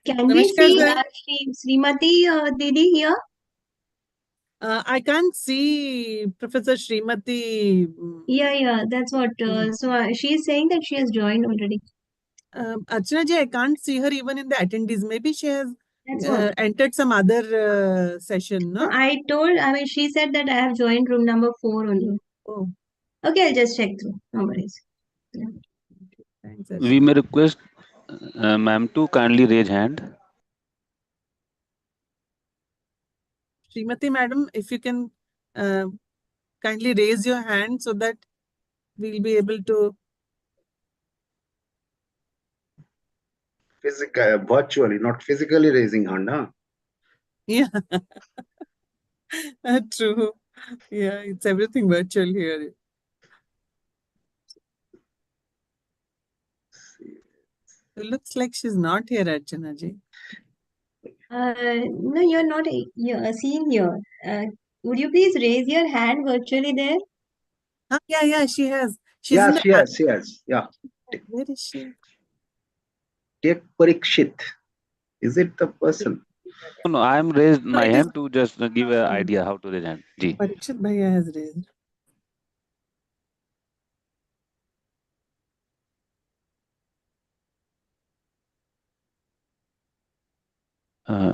Can we Namaskar, see sir. Srimati Didi here? I can't see Professor Srimati. Yeah, that's what. She is saying that she has joined already. Archana ji, I can't see her even in the attendees. Maybe she has That's what. entered some other session, no? She said that I have joined room number 4 only. Oh, Okay, I'll just check through. No worries. Yeah. thanks, We Archana. may request ma'am to kindly raise hand. Srimati madam, if you can kindly raise your hand so that we'll be able to. Virtually, not physically raising hand, huh? Yeah, true. Yeah, it's everything virtual here. It looks like she's not here, Archana ji. No, you're not seen here. Would you please raise your hand virtually there? Yeah, she has. She's in the. Yes. Yeah. Where is she? Take Parikshit. Is it the person? No, I am raised No, my it is. hand to just give an idea how to raise hand. Ji. Parikshit Bhaiya has raised.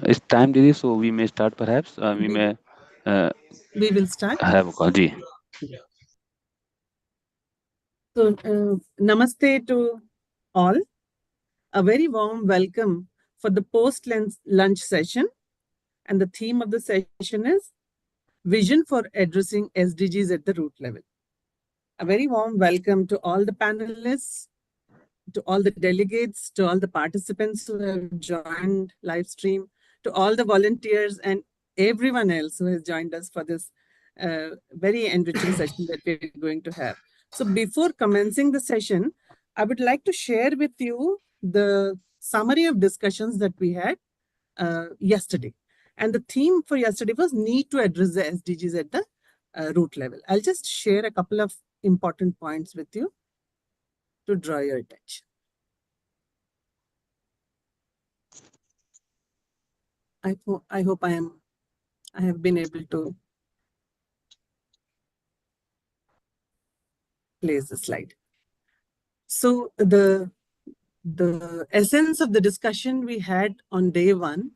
It's time, Didi, so we may start perhaps. We may We will start. have a call. Ji. So, namaste to all. A very warm welcome for the post-lunch session. And the theme of the session is Vision for Addressing SDGs at the Root Level. A very warm welcome to all the panelists, to all the delegates, to all the participants who have joined live stream, to all the volunteers and everyone else who has joined us for this very enriching session that we're going to have. So before commencing the session, I would like to share with you the summary of discussions that we had yesterday. And the theme for yesterday was need to address the SDGs at the root level. I'll just share a couple of important points with you to draw your attention. I hope I have been able to place the slide. So the essence of the discussion we had on day one,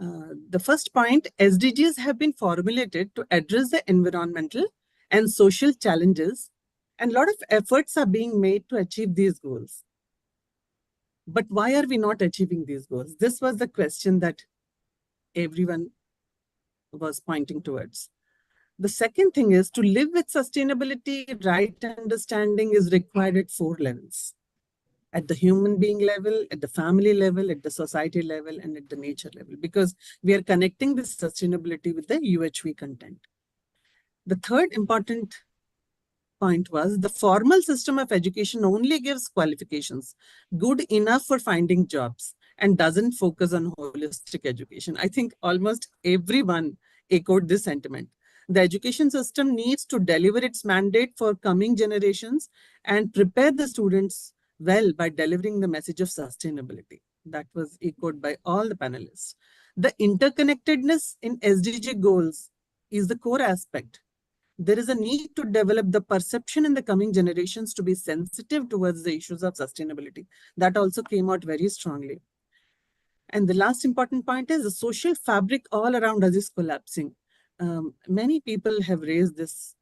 the first point, SDGs have been formulated to address the environmental and social challenges, and a lot of efforts are being made to achieve these goals. But why are we not achieving these goals? This was the question that everyone was pointing towards. The second thing is to live with sustainability, right understanding is required at 4 levels. At the human being level, at the family level, at the society level, and at the nature level, because we are connecting this sustainability with the UHV content. The third important point was the formal system of education only gives qualifications, good enough for finding jobs, and doesn't focus on holistic education. I think almost everyone echoed this sentiment. The education system needs to deliver its mandate for coming generations and prepare the students well by delivering the message of sustainability. That was echoed by all the panelists. The interconnectedness in SDG goals is the core aspect. There is a need to develop the perception in the coming generations to be sensitive towards the issues of sustainability. That also came out very strongly. And the last important point is the social fabric all around us is collapsing. Many people have raised this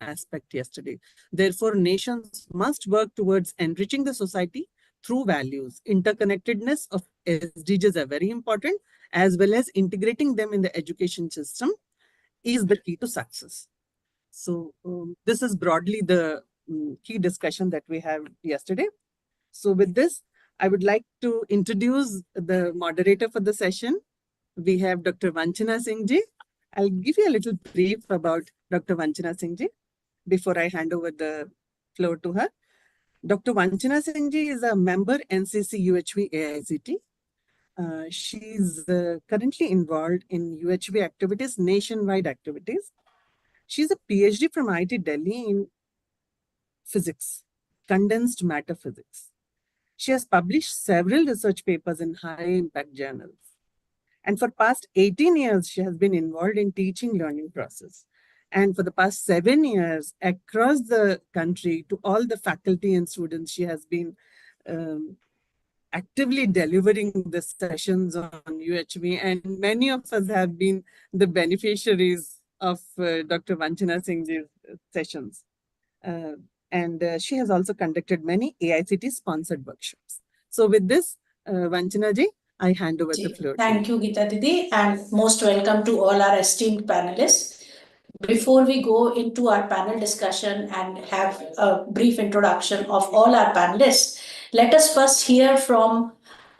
aspect yesterday. Therefore, nations must work towards enriching the society through values. Interconnectedness of SDGs are very important, as well as integrating them in the education system is the key to success. So this is broadly the key discussion that we had yesterday. So with this, I would like to introduce the moderator for the session. We have Dr. Vanchana Singh ji. I'll give you a little brief about Dr. Vanchana Singh ji before I hand over the floor to her. Dr. Vanchana Singh ji is a member NCC UHV AICT. She's currently involved in UHV activities, nationwide activities. She's a PhD from IIT Delhi in physics, condensed matter physics. She has published several research papers in high-impact journals. And for past 18 years, she has been involved in teaching learning process. And for the past 7 years, across the country, to all the faculty and students, she has been actively delivering the sessions on UHV. And many of us have been the beneficiaries of Dr. Vanchana Singh's sessions. And she has also conducted many AICT-sponsored workshops. So with this, Vanchana ji, I hand over the floor. Thank you, Geeta Didi, and most welcome to all our esteemed panelists. Before we go into our panel discussion and have a brief introduction of all our panelists, let us first hear from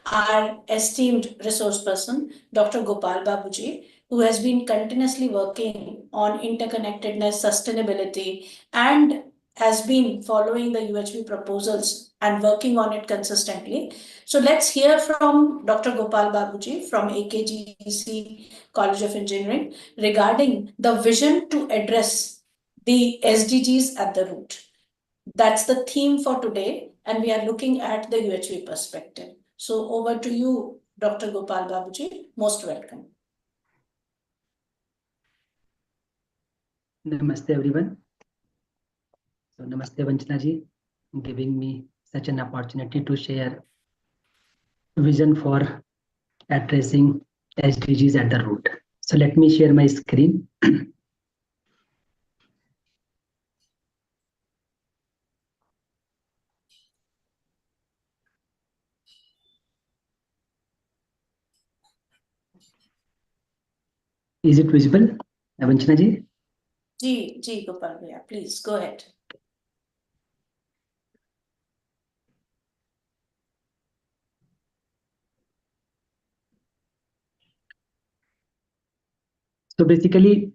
our esteemed resource person, Dr. Gopal Babuji, who has been continuously working on interconnectedness, sustainability, and has been following the UHV proposals and working on it consistently. So let's hear from Dr. Gopal Babuji from AKGC College of Engineering regarding the vision to address the SDGs at the root. That's the theme for today, and we are looking at the UHV perspective. So over to you, Dr. Gopal Babuji. Most welcome. Namaste everyone. So Namaste Vanchana ji, giving me such an opportunity to share vision for addressing SDGs at the root. So let me share my screen. Is it visible, Vanchana ji? Ji, Gopal Bhaiya, please go ahead. So basically,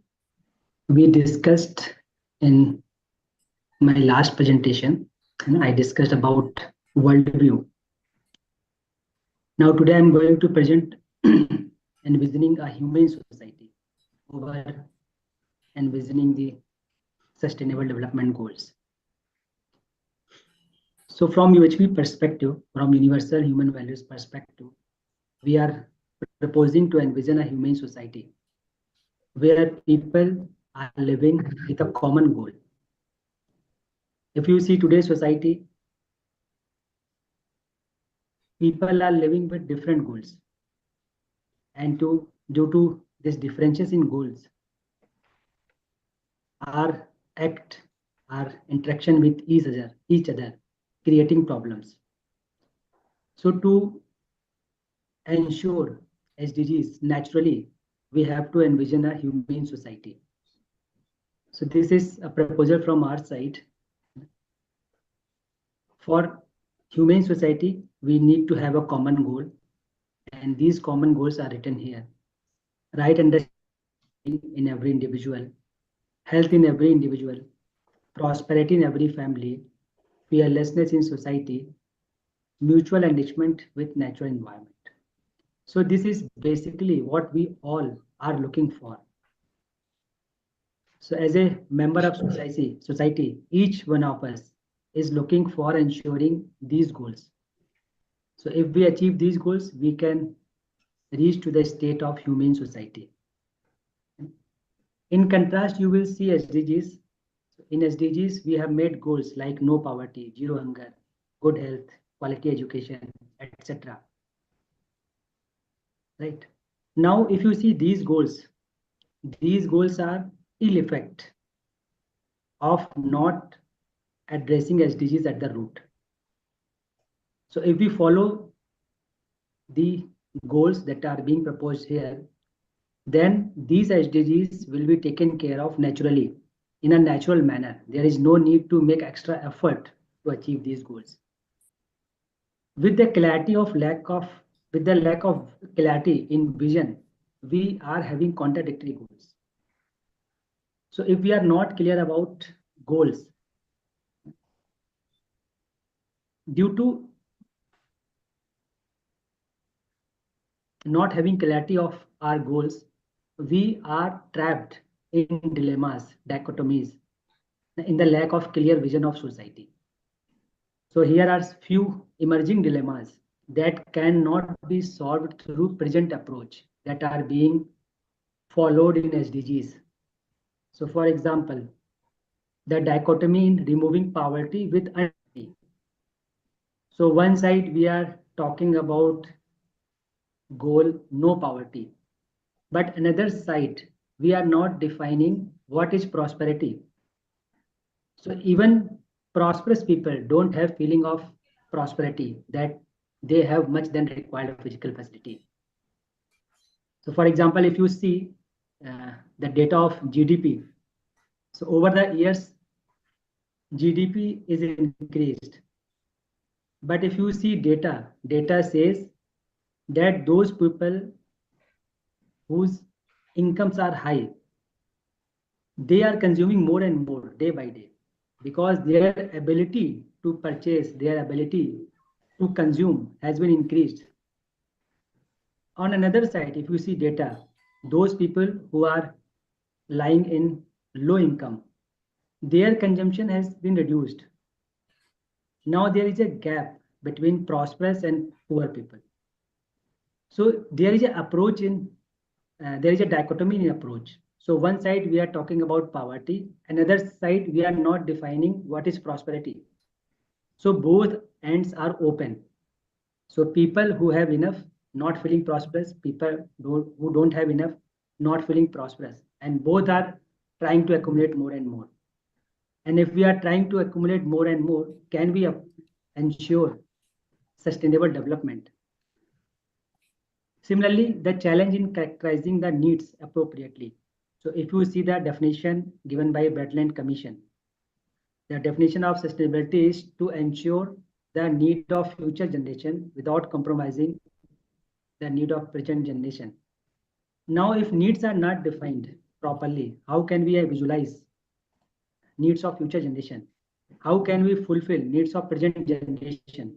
we discussed in my last presentation, I discussed about worldview. Now today I'm going to present envisioning a humane society over envisioning the sustainable development goals. So from UHV perspective, from universal human values perspective, we are proposing to envision a humane society where people are living with a common goal. If you see today's society, people are living with different goals. And due to these differences in goals, our interaction with each other, creating problems. So to ensure SDGs, naturally, we have to envision a humane society. So this is a proposal from our side. For humane society, we need to have a common goal, and these common goals are written here. Right understanding in every individual, health in every individual, prosperity in every family, fearlessness in society, mutual enrichment with natural environment. So this is basically what we all are looking for. So as a member of society, each one of us is looking for ensuring these goals. So if we achieve these goals, we can reach to the state of humane society. In contrast, you will see SDGs. In SDGs, we have made goals like no poverty, zero hunger, good health, quality education, etc. Right. Now, if you see these goals are ill effect of not addressing SDGs at the root. So if we follow the goals that are being proposed here, then these SDGs will be taken care of naturally in a natural manner. There is no need to make extra effort to achieve these goals. With the lack of clarity in vision, we are having contradictory goals. So if we are not clear about goals, due to not having clarity of our goals, we are trapped in dilemmas, dichotomies, in the lack of clear vision of society. So here are few emerging dilemmas that cannot be solved through present approach that are being followed in SDGs. So for example, the dichotomy in removing poverty with unemployment. So one side we are talking about goal no poverty, but another side we are not defining what is prosperity. So even prosperous people don't have feeling of prosperity that they have much than required physical facility. So for example, if you see the data of GDP, so over the years, GDP is increased. But if you see data says that those people whose incomes are high, they are consuming more and more day by day because their ability to purchase, their ability to consume has been increased. On another side, if you see data, those people who are lying in low income, their consumption has been reduced. Now there is a gap between prosperous and poor people. So there is a approach in, there is a dichotomy in approach. So one side we are talking about poverty, another side we are not defining what is prosperity. So both ends are open. So people who have enough, not feeling prosperous, people who don't have enough, not feeling prosperous, and both are trying to accumulate more and more. And if we are trying to accumulate more and more, can we ensure sustainable development? Similarly, the challenge in characterizing the needs appropriately. So if you see the definition given by Brundtland Commission, the definition of sustainability is to ensure the need of future generation without compromising the need of present generation. Now, if needs are not defined properly, how can we visualize needs of future generation? How can we fulfill needs of present generation?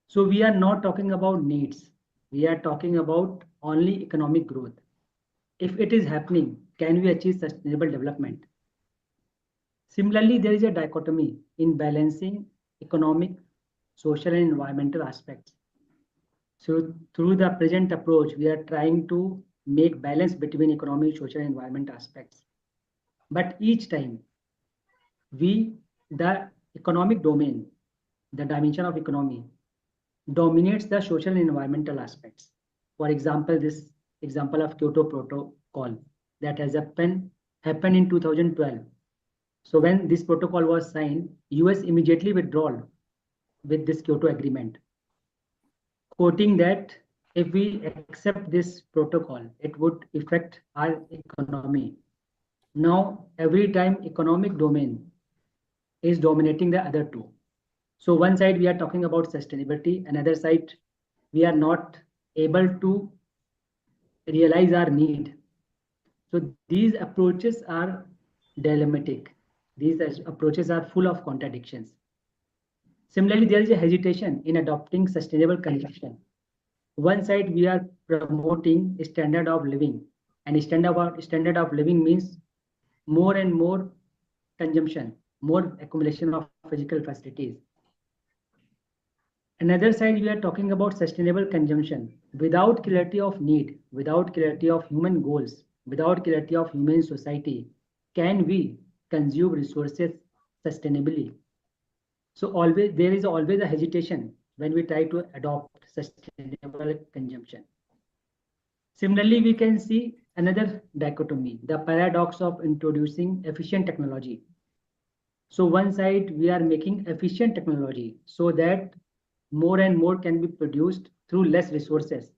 So we are not talking about needs. We are talking about only economic growth. If it is happening, can we achieve sustainable development? Similarly, there is a dichotomy in balancing economic, social, and environmental aspects. So through the present approach, we are trying to make balance between economic, social, and environment aspects. But each time, the economic domain, the dimension of economy, dominates the social and environmental aspects. For example, this example of Kyoto Protocol that has happened in 2012. So when this protocol was signed, US immediately withdrew with this Kyoto Agreement, quoting that if we accept this protocol, it would affect our economy. Now, every time economic domain is dominating the other two. So one side we are talking about sustainability, another side we are not able to realize our need. So these approaches are dilemmatic. These approaches are full of contradictions. Similarly, there is a hesitation in adopting sustainable consumption. One side we are promoting a standard of living, and standard of living means more and more consumption, more accumulation of physical facilities. Another side, we are talking about sustainable consumption without clarity of need, without clarity of human goals, without clarity of human society. Can we consume resources sustainably? So always there is always a hesitation when we try to adopt sustainable consumption. Similarly, we can see another dichotomy, the paradox of introducing efficient technology. So one side, we are making efficient technology so that more and more can be produced through less resources.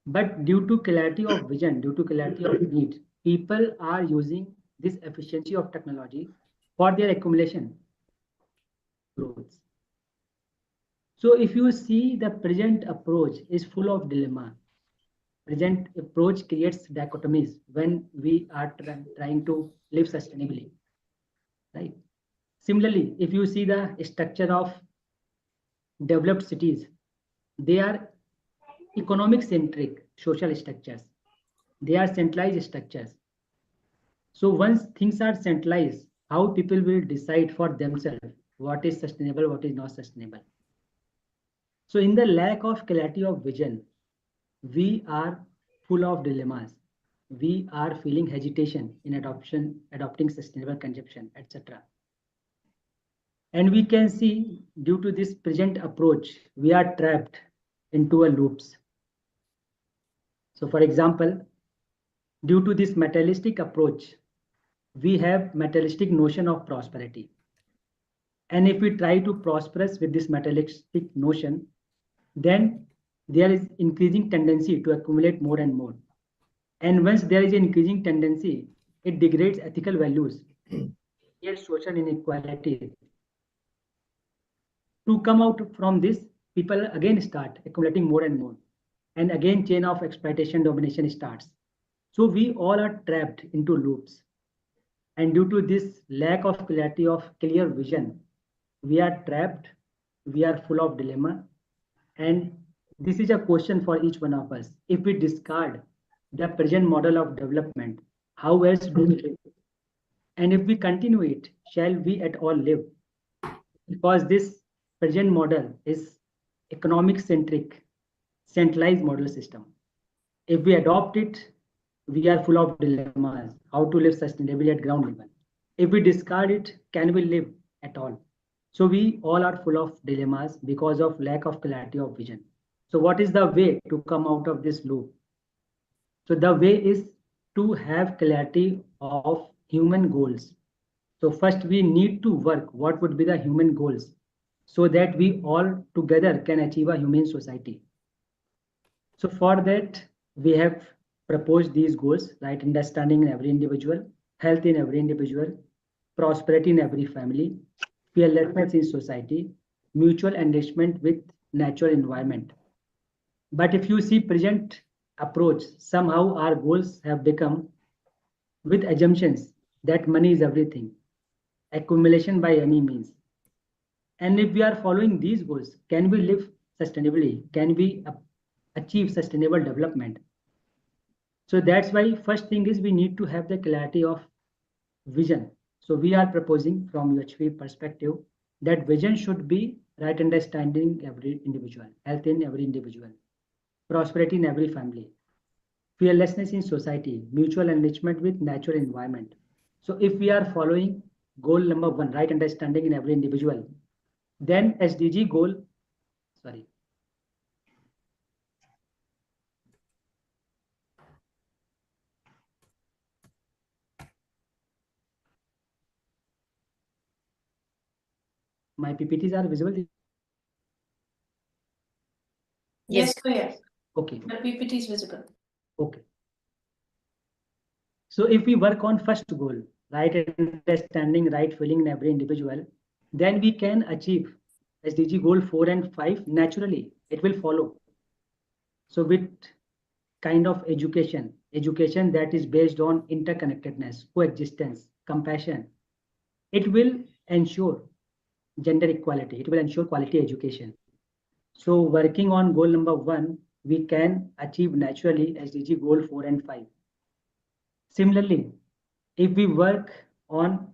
But due to clarity of vision, due to clarity of need, people are using this efficiency of technology for their accumulation growth. So if you see, the present approach is full of dilemma. Present approach creates dichotomies when we are trying to live sustainably, right? Similarly, if you see the structure of developed cities, they are economic centric social structures. They are centralized structures. So once things are centralized, how people will decide for themselves what is sustainable, what is not sustainable. So in the lack of clarity of vision, we are full of dilemmas. We are feeling hesitation in adopting sustainable consumption, etc. And we can see due to this present approach, we are trapped into a loops. So for example, due to this materialistic approach, we have materialistic notion of prosperity. And if we try to prosperous with this materialistic notion, then there is increasing tendency to accumulate more and more. And once there is an increasing tendency, it degrades ethical values, creates social inequality. To come out from this, people again start accumulating more and more. And again, chain of exploitation domination starts. So we all are trapped into loops. And due to this lack of clarity of clear vision, we are trapped, we are full of dilemma. And this is a question for each one of us. If we discard the present model of development, how else do we live? And if we continue it, shall we at all live? Because this present model is economic centric, centralized model system. If we adopt it, we are full of dilemmas, how to live sustainably at ground level. If we discard it, can we live at all? So we all are full of dilemmas because of lack of clarity of vision. So what is the way to come out of this loop? So the way is to have clarity of human goals. So first we need to work what would be the human goals so that we all together can achieve a human society. So for that, we have proposed these goals, right understanding in every individual, health in every individual, prosperity in every family, fearlessness in society, mutual enrichment with natural environment. But if you see present approach, somehow our goals have become with assumptions that money is everything, accumulation by any means. And if we are following these goals, can we live sustainably? Can we achieve sustainable development? So that's why first thing is we need to have the clarity of vision. So we are proposing from UHV perspective that vision should be right understanding every individual, health in every individual, prosperity in every family, fearlessness in society, mutual enrichment with natural environment. So if we are following goal number 1, right understanding in every individual, then SDG goal, sorry. My PPTs are visible? Yes, clear. Okay. The PPT is visible. Okay. So if we work on first goal, right understanding, right feeling in every individual, then we can achieve SDG goal 4 and 5 naturally. It will follow. So with kind of education that is based on interconnectedness, coexistence, compassion, it will ensure gender equality. It will ensure quality education. So working on goal number 1, we can achieve naturally SDG goal 4 and 5. Similarly, if we work on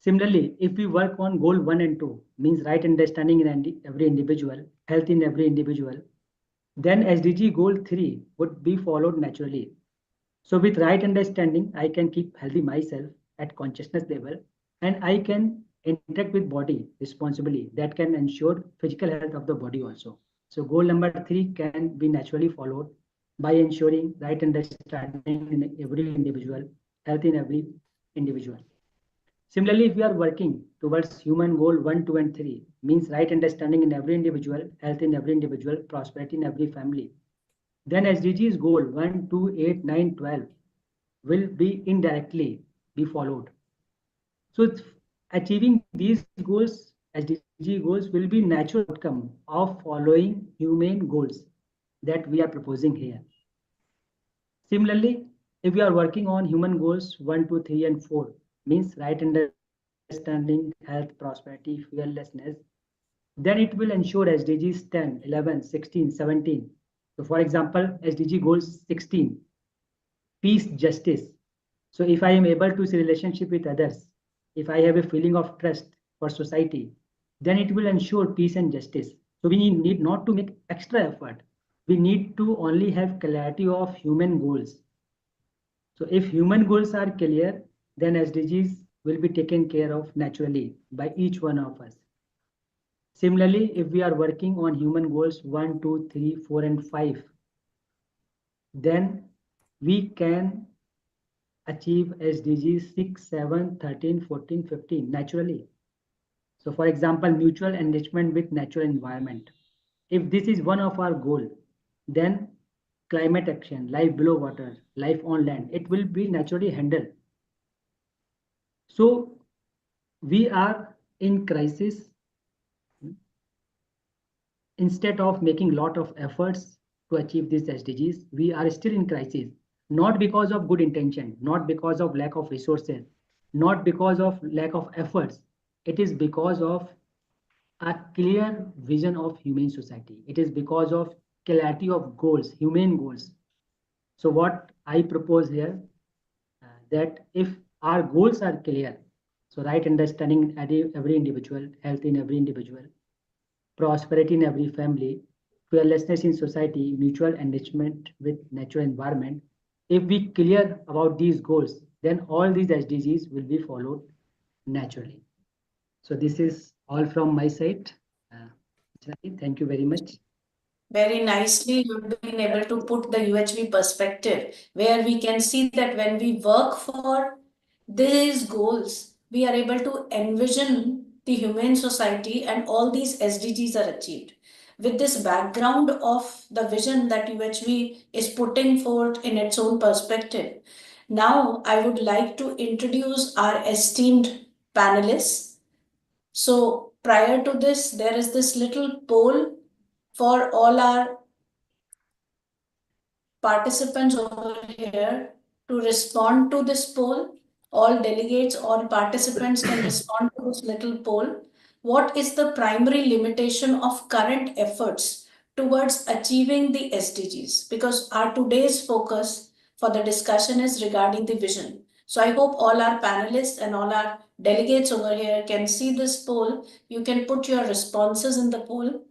Similarly, if we work on goal 1 and 2, means right understanding in every individual, health in every individual, then SDG goal 3 would be followed naturally. So with right understanding, I can keep healthy myself at consciousness level, and I can interact with body responsibly. That can ensure physical health of the body also. So goal number 3 can be naturally followed by ensuring right understanding in every individual, health in every individual. Similarly, if we are working towards human goal 1, 2, and 3, means right understanding in every individual, health in every individual, prosperity in every family, then SDGs goal 1, 2, 8, 9, 12 will be indirectly be followed. So achieving these goals, SDG goals, will be natural outcome of following human goals that we are proposing here. Similarly, if we are working on human goals 1, 2, 3, and 4, means right understanding, health, prosperity, fearlessness, then it will ensure SDGs 10, 11, 16, 17. So for example, SDG goals 16, peace, justice. So if I am able to see relationship with others, if I have a feeling of trust for society, then it will ensure peace and justice. So we need not to make extra effort. We need to only have clarity of human goals. So if human goals are clear, then SDGs will be taken care of naturally by each one of us. Similarly, if we are working on human goals 1, 2, 3, 4, and 5, then we can achieve SDGs 6, 7, 13, 14, 15 naturally. So for example, mutual enrichment with natural environment. If this is one of our goal, then climate action, life below water, life on land, it will be naturally handled. So we are in crisis. Instead of making a lot of efforts to achieve these SDGs, we are still in crisis, not because of good intention, not because of lack of resources, not because of lack of efforts. It is because of a clear vision of human society. It is because of clarity of goals, human goals. So what I propose here, that if our goals are clear, so right understanding in every individual, health in every individual, prosperity in every family, fearlessness in society, mutual enrichment with natural environment. If we clear about these goals, then all these SDGs will be followed naturally. So this is all from my side. Thank you very much. Very nicely, you've been able to put the UHV perspective, where we can see that when we work for these goals, we are able to envision the humane society and all these SDGs are achieved. With this background of the vision that UHV is putting forth in its own perspective, now I would like to introduce our esteemed panelists. So prior to this, there is this little poll for all our participants over here to respond to this poll. All delegates, all participants can respond to this little poll. What is the primary limitation of current efforts towards achieving the SDGs? Because our today's focus for the discussion is regarding the vision. So I hope all our panelists and all our delegates over here can see this poll. You can put your responses in the poll.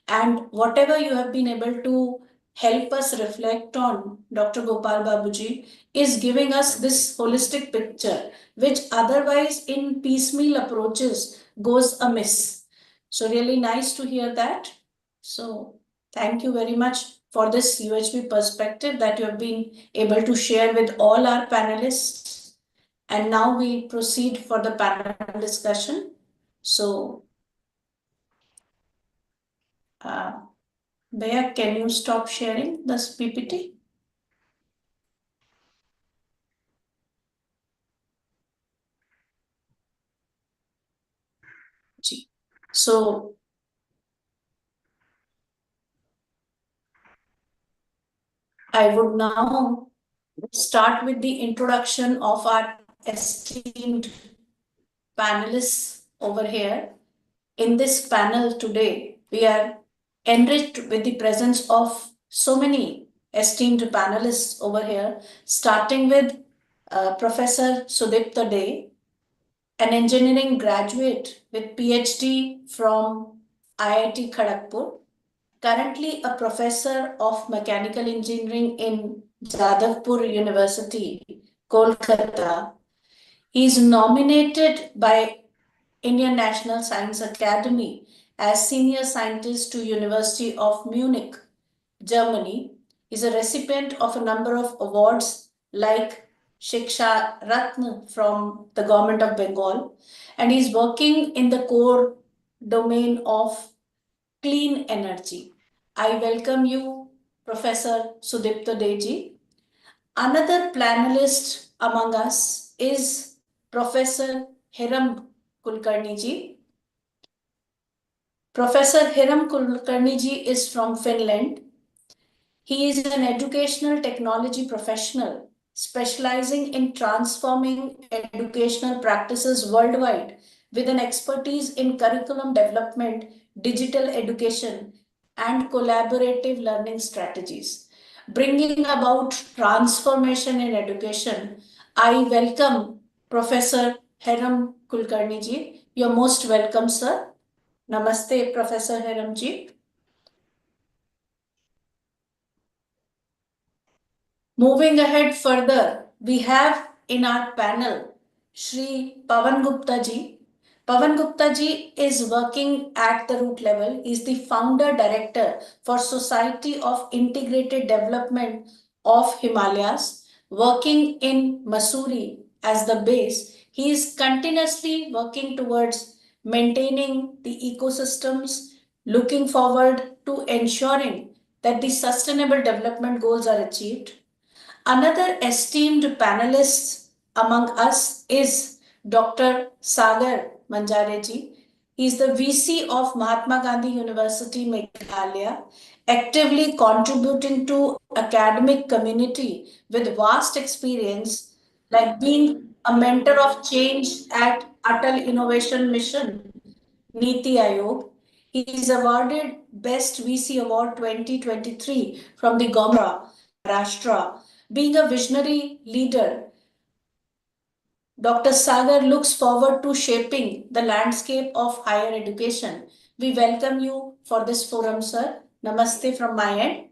And whatever you have been able to help us reflect on, Dr. Gopal Babuji, is giving us this holistic picture, which otherwise in piecemeal approaches goes amiss. So really nice to hear that. So thank you very much for this UHB perspective that you have been able to share with all our panelists. And now we proceed for the panel discussion. So, Bhaiya, can you stop sharing this PPT? So, I would now start with the introduction of our esteemed panelists over here. In this panel today, we are enriched with the presence of so many esteemed panelists over here, starting with Professor Sudipta Dey, an engineering graduate with PhD from IIT Kharagpur, currently a professor of mechanical engineering in Jadavpur University, Kolkata. He is nominated by Indian National Science Academy as senior scientist to University of Munich, Germany. He is a recipient of a number of awards like Shiksha Ratna from the government of Bengal, and he is working in the core domain of clean energy. I welcome you, Professor Sudipta Deji. Another panelist among us is Professor Hiram Kulkarni ji. Professor Hiram Kulkarni ji is from Finland. He is an educational technology professional specializing in transforming educational practices worldwide with an expertise in curriculum development, digital education, and collaborative learning strategies. Bringing about transformation in education I welcome Professor Heram Kulkarni ji. You're most welcome, sir. Namaste, Professor Heram ji. Moving ahead further, we have in our panel Shri Pavan Gupta ji. Pavan Gupta ji is working at the root level. He is the founder director for Society of Integrated Development of Himalayas, working in Mussoorie as the base. He is continuously working towards maintaining the ecosystems, looking forward to ensuring that the sustainable development goals are achieved. Another esteemed panelist among us is Dr. Sagar Manjare ji. He is the VC of Mahatma Gandhi University, Meghalaya, actively contributing to academic community with vast experience, like being a mentor of change at Atal Innovation Mission, Niti Aayog. He is awarded Best VC Award 2023 from the Government of Maharashtra. Being a visionary leader, Dr. Sagar looks forward to shaping the landscape of higher education. We welcome you for this forum, sir. Namaste from my end.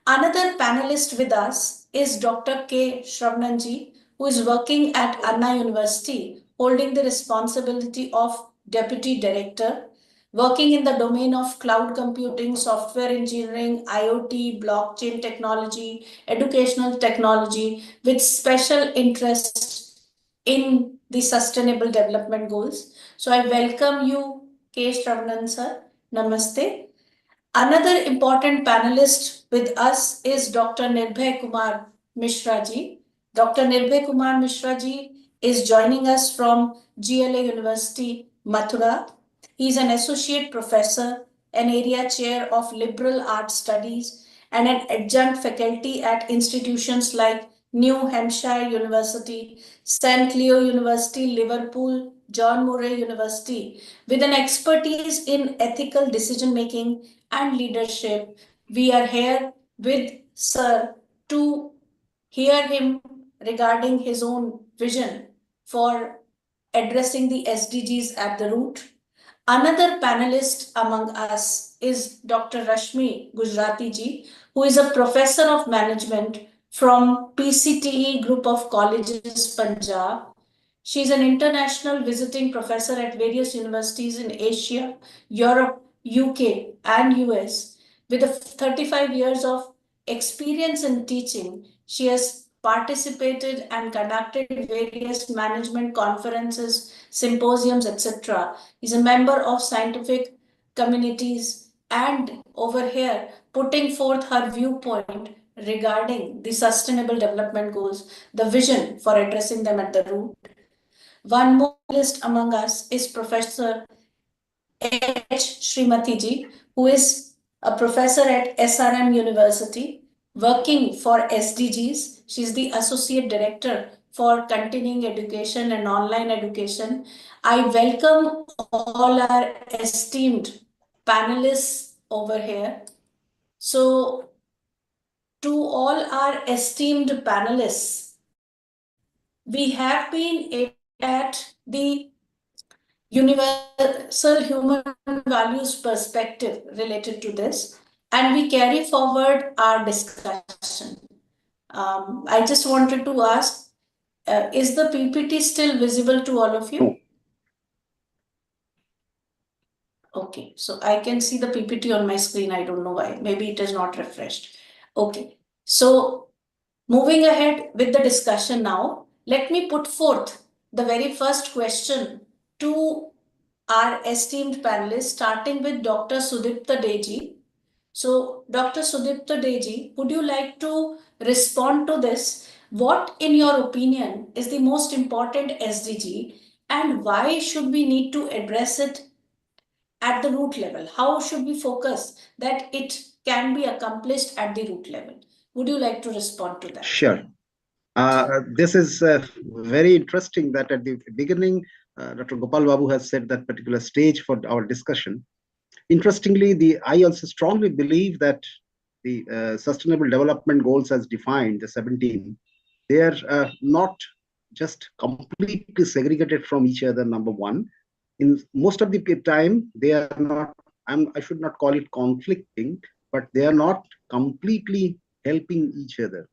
Another panelist with us is Dr. K. Shravnanji, who is working at Anna University, holding the responsibility of Deputy Director, working in the domain of cloud computing, software engineering, IoT, blockchain technology, educational technology, with special interest in the Sustainable Development Goals. So I welcome you, K. Shravnan sir. Namaste. Another important panelist with us is Dr. Nirbhay Kumar Mishra ji. Dr. Nirbhay Kumar Mishra ji is joining us from GLA University, Mathura. He is an associate professor, an area chair of liberal arts studies, and an adjunct faculty at institutions like New Hampshire University, St. Cleo University, Liverpool, John Murray University, with an expertise in ethical decision making and leadership. We are here with Sir to hear him regarding his own vision for addressing the SDGs at the root. Another panelist among us is Dr. Rashmi Gujarati ji, who is a professor of management from PCTE Group of Colleges, Punjab. She is an international visiting professor at various universities in Asia, Europe, UK, and US. With 35 years of experience in teaching, she has participated and conducted various management conferences, symposiums, etc. Is a member of scientific communities and over here putting forth her viewpoint regarding the sustainable development goals, the vision for addressing them at the root. One more list among us is Professor H. Srimati ji, who is a professor at SRM University, working for SDGs. She's the Associate Director for Continuing Education and Online Education. I welcome all our esteemed panelists over here. So, to all our esteemed panelists, we have been at the universal human values perspective related to this, and we carry forward our discussion. I just wanted to ask, is the PPT still visible to all of you? No. Okay, so I can see the PPT on my screen. I don't know why. Maybe it is not refreshed. Okay, so moving ahead with the discussion now, let me put forth the very first question to our esteemed panelists, starting with Dr. Sudipta Deji. So, Dr. Sudipta Deji, would you like to respond to this? What, in your opinion, is the most important SDG and why should we need to address it at the root level? How should we focus that it can be accomplished at the root level? Would you like to respond to that? Sure. This is very interesting that at the beginning, Dr. Gopal Babu has set that particular stage for our discussion. Interestingly, I also strongly believe that the Sustainable Development Goals as defined, the 17, they are not just completely segregated from each other, number one. In most of the time, they are not, I should not call it conflicting, but they are not completely helping each other.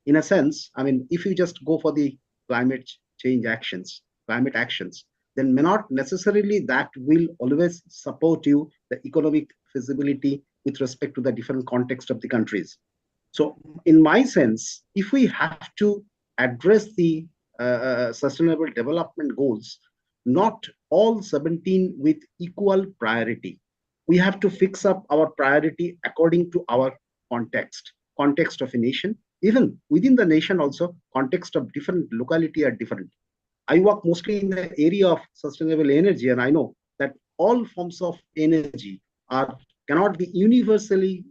In a sense, I mean, if you just go for the climate change actions, climate actions, then may not necessarily that will always support you the economic feasibility with respect to the different context of the countries. So, in my sense, if we have to address the sustainable development goals, not all 17 with equal priority, we have to fix up our priority according to our context of a nation. Even within the nation, also, context of different locality are different. I work mostly in the area of sustainable energy, and I know that all forms of energy are cannot be universally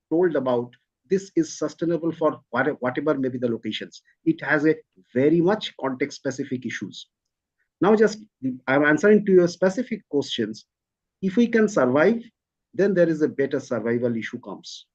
told about this is sustainable for whatever may be the locations. It has a very much context specific issues. Now, just I'm answering to your specific questions. If we can survive, then there is a better survival issue comes.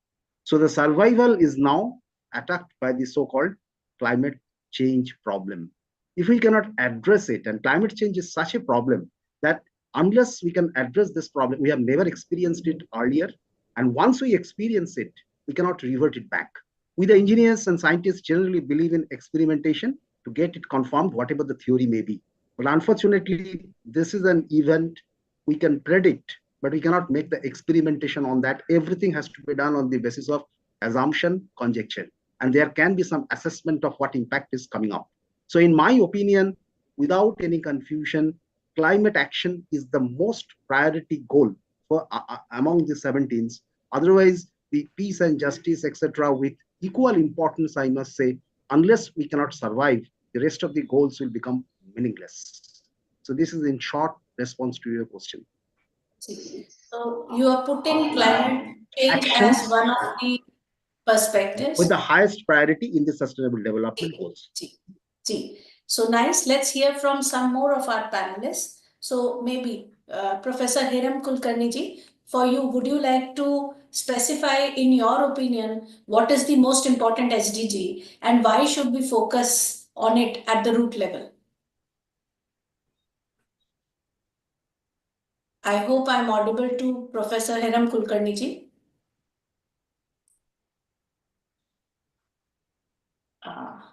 So the survival is now attacked by the so-called climate change problem. If we cannot address it, and climate change is such a problem that unless we can address this problem, we have never experienced it earlier. And once we experience it, we cannot revert it back. We, the engineers and scientists, generally believe in experimentation to get it confirmed, whatever the theory may be. But unfortunately, this is an event we can predict, but we cannot make the experimentation on that. Everything has to be done on the basis of assumption, conjecture, and there can be some assessment of what impact is coming up. So in my opinion, without any confusion, climate action is the most priority goal for among the 17s. Otherwise, the peace and justice, etc., with equal importance, I must say, unless we cannot survive, the rest of the goals will become meaningless. So this is in short response to your question. So you are putting climate change Actions as one of the perspectives with the highest priority in the sustainable development goals. So nice. Let's hear from some more of our panelists. So maybe Professor Hiram Kulkarni ji, for you, would you like to specify in your opinion what is the most important SDG and why should we focus on it at the root level? I hope I'm audible to Professor Hiram Kulkarni ji.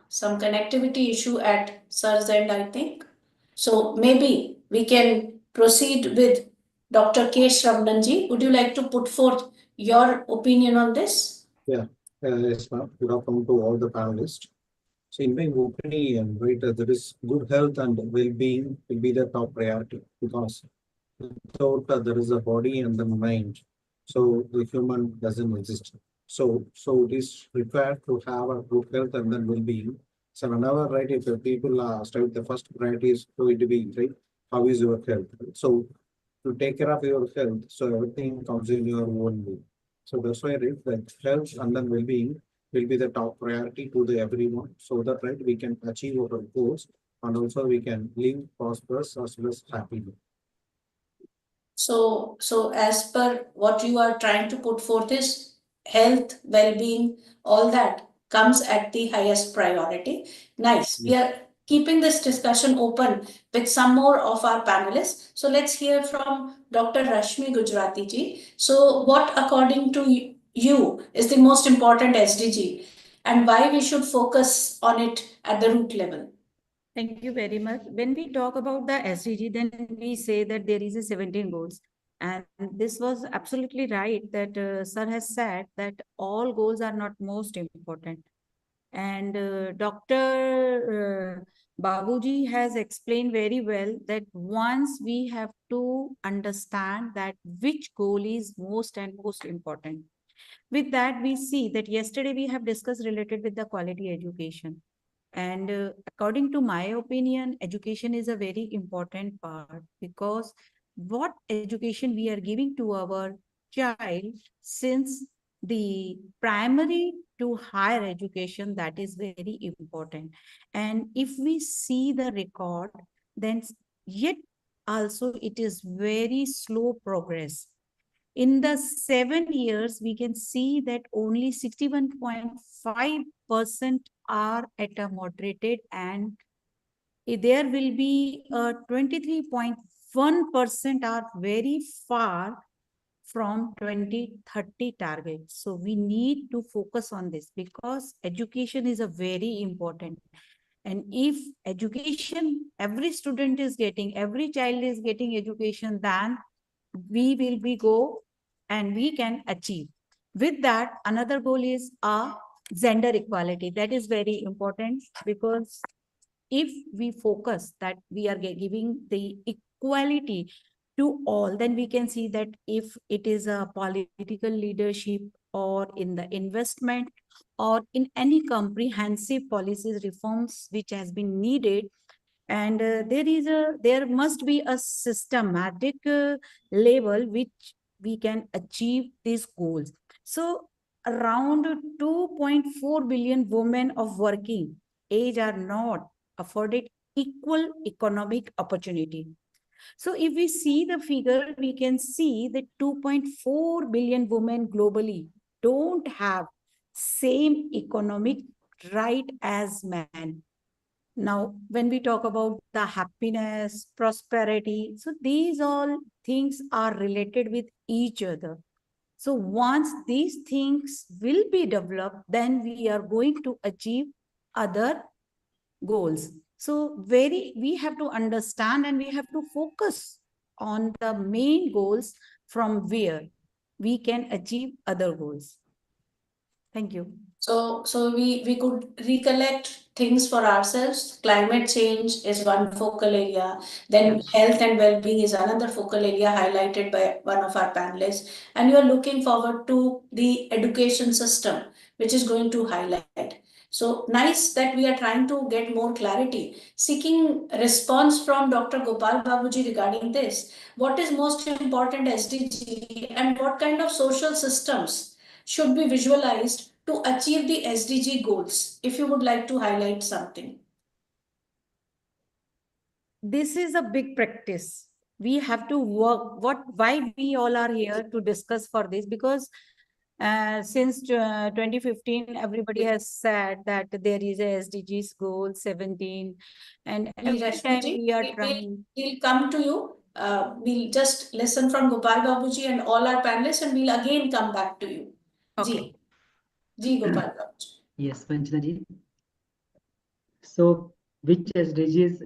Some connectivity issue at Sir's end, I think. So maybe we can proceed with Dr. K. Shravnanji. Would you like to put forth your opinion on this? Yeah, yes, ma'am. Good afternoon to all the panelists. So in my opinion, right, there is good health and well-being will be the top priority because without there is a body and the mind, so the human doesn't exist. So it is required to have a good health and then well-being. So whenever, right, if the people start, the first priority is going to be, right, how is your health? So to take care of your health, so everything comes in your own way. So that's why, right, that health and then well-being will be the top priority to the everyone, so that, right, we can achieve our goals and also we can live prosperous as well as happy. So as per what you are trying to put forth is health, well-being, all that comes at the highest priority. Nice. We are keeping this discussion open with some more of our panelists. So let's hear from Dr. Rashmi Gujarati ji. So what, according to you, is the most important SDG and why we should focus on it at the root level? Thank you very much. When we talk about the SDG, then we say that there is a 17 goals. And this was absolutely right that Sir has said that all goals are not most important. And Dr. Babuji has explained very well that once we have to understand that which goal is most and most important. With that, we see that yesterday we have discussed related with the quality education. And according to my opinion, education is a very important part because what education we are giving to our child since the primary to higher education, that is very important. And if we see the record, then yet also it is very slow progress. In the 7 years, we can see that only 61.5% are at a moderated and there will be 23.1% are very far from 2030 targets. So we need to focus on this because education is a very important. And if education, every student is getting, every child is getting education, then we will be go and we can achieve. With that, another goal is gender equality. That is very important because if we focus that we are giving the equality to all, then we can see that if it is a political leadership or in the investment or in any comprehensive policies reforms which has been needed, and there must be a systematic level which we can achieve these goals. So around 2.4 billion women of working age are not afforded equal economic opportunity. So if we see the figure, we can see that 2.4 billion women globally don't have same economic right as men. Now, when we talk about the happiness, prosperity, so these all things are related with each other. So once these things will be developed, then we are going to achieve other goals. So we have to understand and we have to focus on the main goals from where we can achieve other goals. Thank you. So we could recollect things for ourselves. Climate change is one focal area. Then health and well-being is another focal area highlighted by one of our panelists. And you are looking forward to the education system, which is going to highlight. So nice that we are trying to get more clarity. Seeking response from Dr. Gopal Babuji regarding this. What is most important SDG and what kind of social systems should be visualized to achieve the SDG goals? If you would like to highlight something. This is a big practice. We have to work. Why we all are here to discuss for this? Because since 2015, everybody has said that there is a SDGs goal 17, and every time we are trying. We'll come to you. We'll just listen from Gopal Babuji and all our panelists, and we'll again come back to you. Okay. Ji Gopal Babuji. Yes, Vanchana ji. So, which SDG is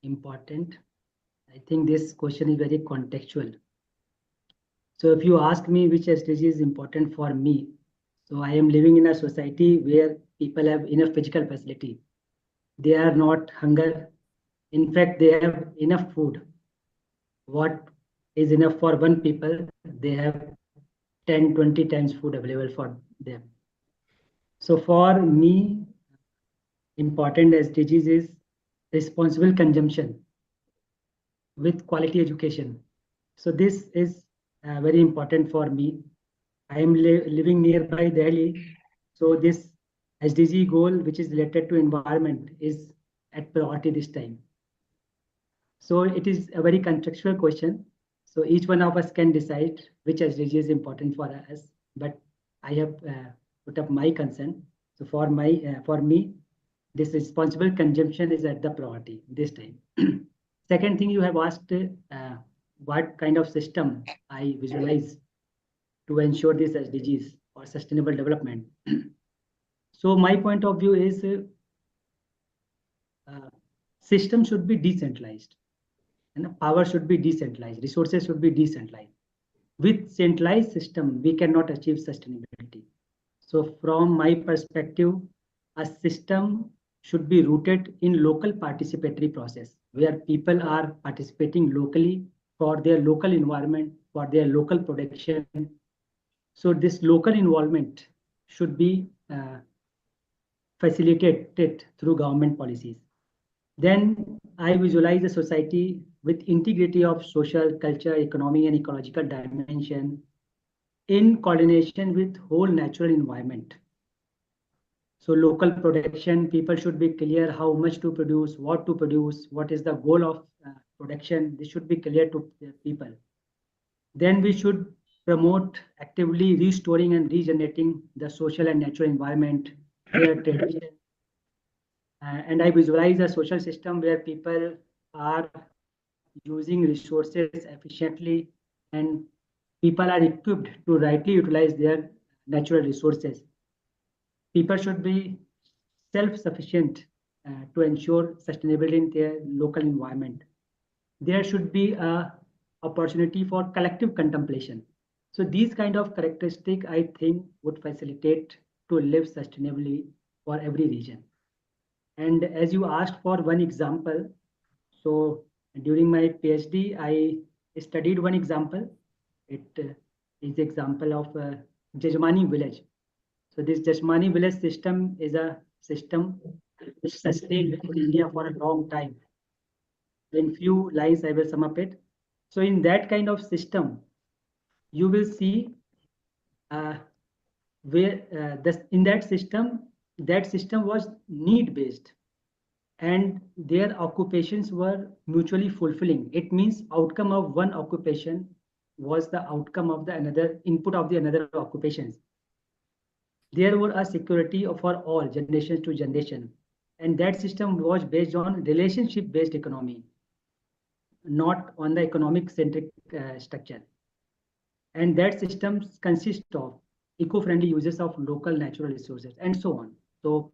important? I think this question is very contextual. So, if you ask me which SDG is important for me, so I am living in a society where people have enough physical facility. They are not hunger. In fact, they have enough food. What is enough for one people, they have 10, 20 times food available for them. So for me, important SDGs is responsible consumption with quality education. So this is very important for me. I am living nearby Delhi. So this SDG goal, which is related to environment, is at priority this time. So it is a very contextual question. So each one of us can decide which SDG is important for us. But I have put up my concern. So for me, this responsible consumption is at the priority this time. Second thing you have asked, what kind of system I visualize to ensure these SDGs or sustainable development. So my point of view is system should be decentralized. And power should be decentralized, resources should be decentralized. With centralized system, we cannot achieve sustainability. So from my perspective, a system should be rooted in local participatory process, where people are participating locally for their local environment, for their local production. So this local involvement should be facilitated through government policies. Then I visualize a society with integrity of social, culture, economy, and ecological dimension in coordination with whole natural environment. So local production, people should be clear how much to produce, what is the goal of production. This should be clear to people. Then we should promote actively restoring and regenerating the social and natural environment, their tradition, And I visualize a social system where people are using resources efficiently and people are equipped to rightly utilize their natural resources. People should be self-sufficient to ensure sustainability in their local environment. There should be a opportunity for collective contemplation. So these kind of characteristics, I think, would facilitate to live sustainably for every region. And as you asked for one example, so during my PhD, I studied one example. It is the example of Jajmani village. So this Jajmani village system is a system which sustained in India for a long time. In few lines, I will sum up it. So in that kind of system, you will see where in that system was need based, and their occupations were mutually fulfilling. It means outcome of one occupation was the outcome of the another input of the another occupations. There were a security for all generations to generation, and that system was based on relationship based economy, not on the economic centric structure. And that system consists of eco-friendly uses of local natural resources and so on. So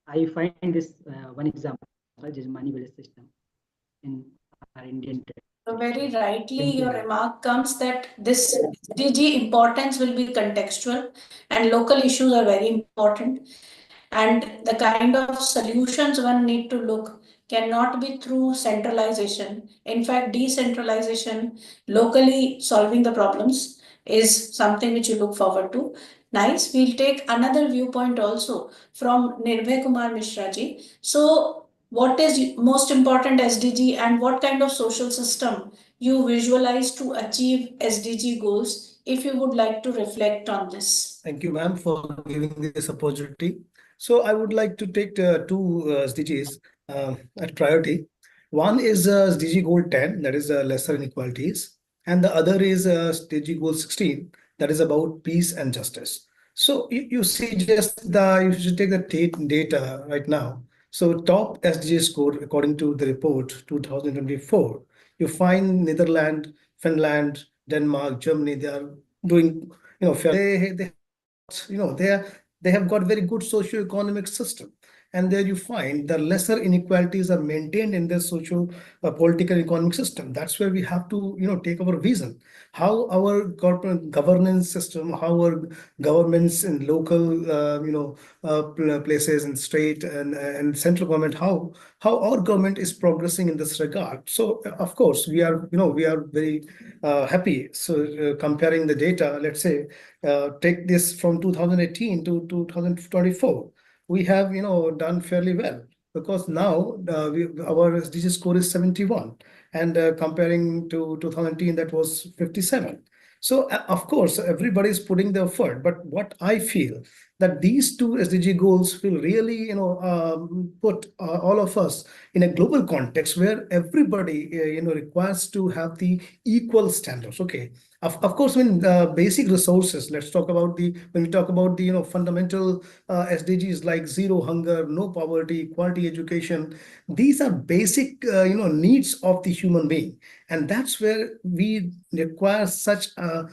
I find this one example, Jajmani village system in our Indian So tradition. very rightly, Thank you. your remark comes that this SDG importance will be contextual and local issues are very important. And the kind of solutions one need to look cannot be through centralization. In fact, decentralization, locally solving the problems is something which you look forward to. Nice. We'll take another viewpoint also from Nirbhay Kumar Mishra ji. So, what is most important SDG and what kind of social system you visualize to achieve SDG goals? If you would like to reflect on this. Thank you, ma'am, for giving this opportunity. So I would like to take two SDGs at priority. One is SDG goal 10, that is lesser inequalities, and the other is SDG goal 16, that is about peace and justice. So you see just you should take the data right now. So top SDG score according to the report 2024, you find Netherlands, Finland, Denmark, Germany, they are doing, they they have got very good socio-economic system, and there you find the lesser inequalities are maintained in the socio political economic system. That's where we have to take our vision, how our corporate governance system, how our governments in local places and state and central government, how our government is progressing in this regard. So of course we are very happy. So comparing the data, let's say take this from 2018 to 2024, we have done fairly well, because now our SDG score is 71, and comparing to 2018, that was 57. So of course everybody is putting the effort, but what I feel that these two SDG goals will really put all of us in a global context where everybody requires to have the equal standards. Okay, of course, when basic resources, let's talk about when we talk about the fundamental SDGs like zero hunger, no poverty, quality education, these are basic needs of the human being, and that's where we require such a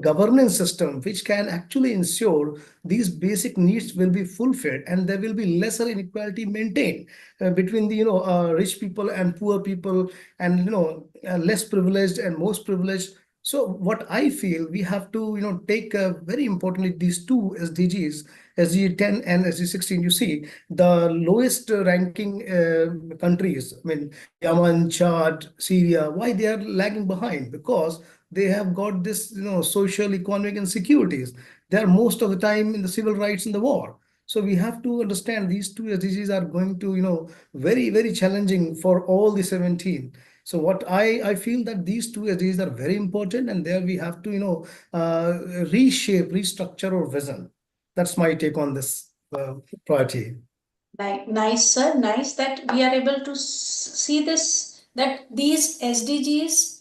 governance system which can actually ensure these basic needs will be fulfilled and there will be lesser inequality maintained between the rich people and poor people, and less privileged and most privileged. So what I feel, we have to take very importantly these two SDGs, SDG 10 and SDG 16. You see the lowest ranking countries, I mean Yemen, Chad, Syria, why they are lagging behind? Because they have got this social, economic insecurities. They are most of the time in the civil rights in the war. So we have to understand these two SDGs are going to very, very challenging for all the 17. So what I feel that these two SDGs are very important, and there we have to reshape, restructure our vision. That's my take on this priority. Nice, sir. Nice that we are able to see this, that these SDGs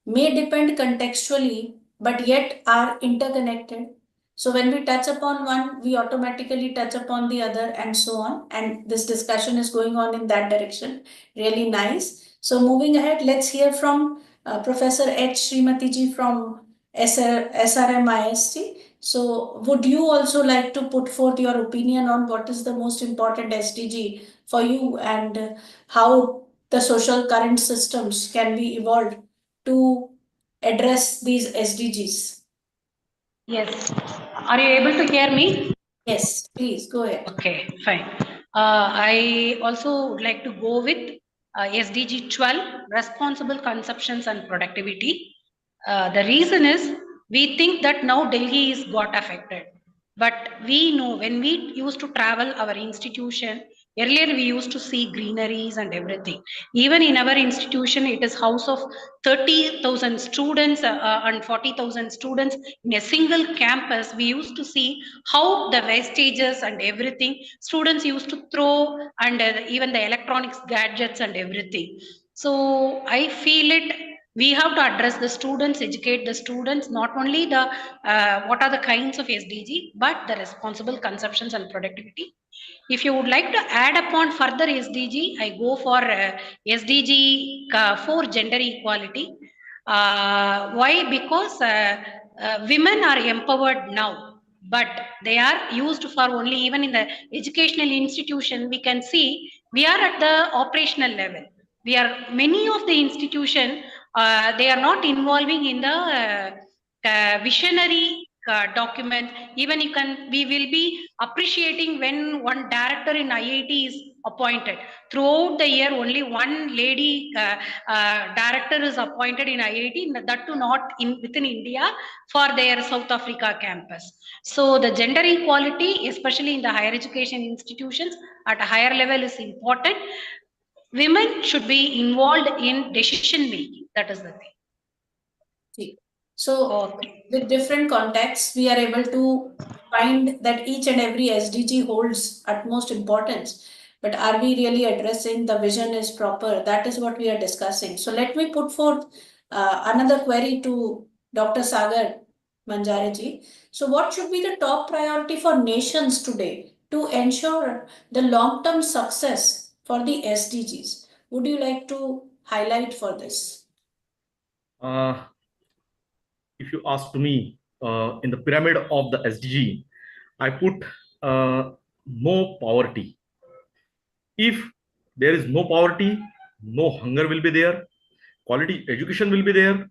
may depend contextually, but yet are interconnected. So when we touch upon one, we automatically touch upon the other and so on. And this discussion is going on in that direction. Really nice. So moving ahead, let's hear from Professor H. Srimati ji from SRMIST. So would you also like to put forth your opinion on what is the most important SDG for you and how the social current systems can be evolved to address these SDGs? Yes. Are you able to hear me? Yes, please go ahead. Okay, fine. I also would like to go with SDG 12, responsible consumptions and productivity. The reason is we think that now Delhi is got affected. But we know when we used to travel our institution, earlier we used to see greeneries and everything. Even in our institution, it is house of 30,000 students and 40,000 students in a single campus. We used to see how the wastages and everything students used to throw and even the electronics gadgets and everything. So I feel it we have to address the students, educate the students, not only the what are the kinds of SDG, but the responsible consumptions and productivity. If you would like to add upon further SDG, I go for SDG for gender equality. Why? Because women are empowered now, but they are used for only, even in the educational institution, we can see we are at the operational level. We are many of the institution, they are not involving in the visionary document. Even we will be appreciating when one director in IIT is appointed. Throughout the year, only one lady director is appointed in IIT, that too not within India, for their South Africa campus. So the gender equality, especially in the higher education institutions at a higher level, is important. Women should be involved in decision making. That is the thing. So with different contexts, we are able to find that each and every SDG holds utmost importance. But are we really addressing the vision is proper? That is what we are discussing. So let me put forth another query to Dr. Sagar Manjari. So what should be the top priority for nations today to ensure the long-term success for the SDGs? Would you like to highlight for this? If you ask to me, in the pyramid of the SDG, I put no poverty. If there is no poverty, no hunger will be there, quality education will be there,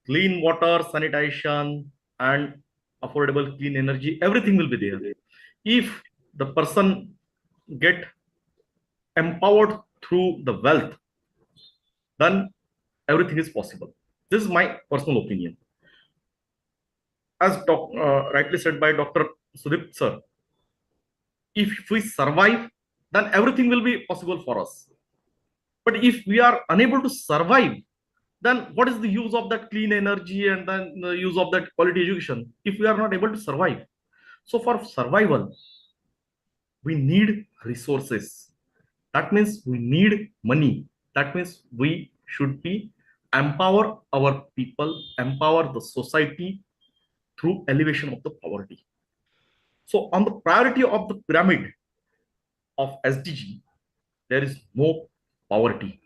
clean water, sanitation, and affordable clean energy, everything will be there. If the person get empowered through the wealth, then everything is possible. This is my personal opinion. As rightly said by Dr. Sudip sir, if we survive, then everything will be possible for us. But if we are unable to survive, then what is the use of that clean energy and then the use of that quality education if we are not able to survive? So for survival, we need resources. That means we need money. That means we should be empower our people, empower the society through elevation of the poverty. So on the priority of the pyramid of SDG, there is no poverty.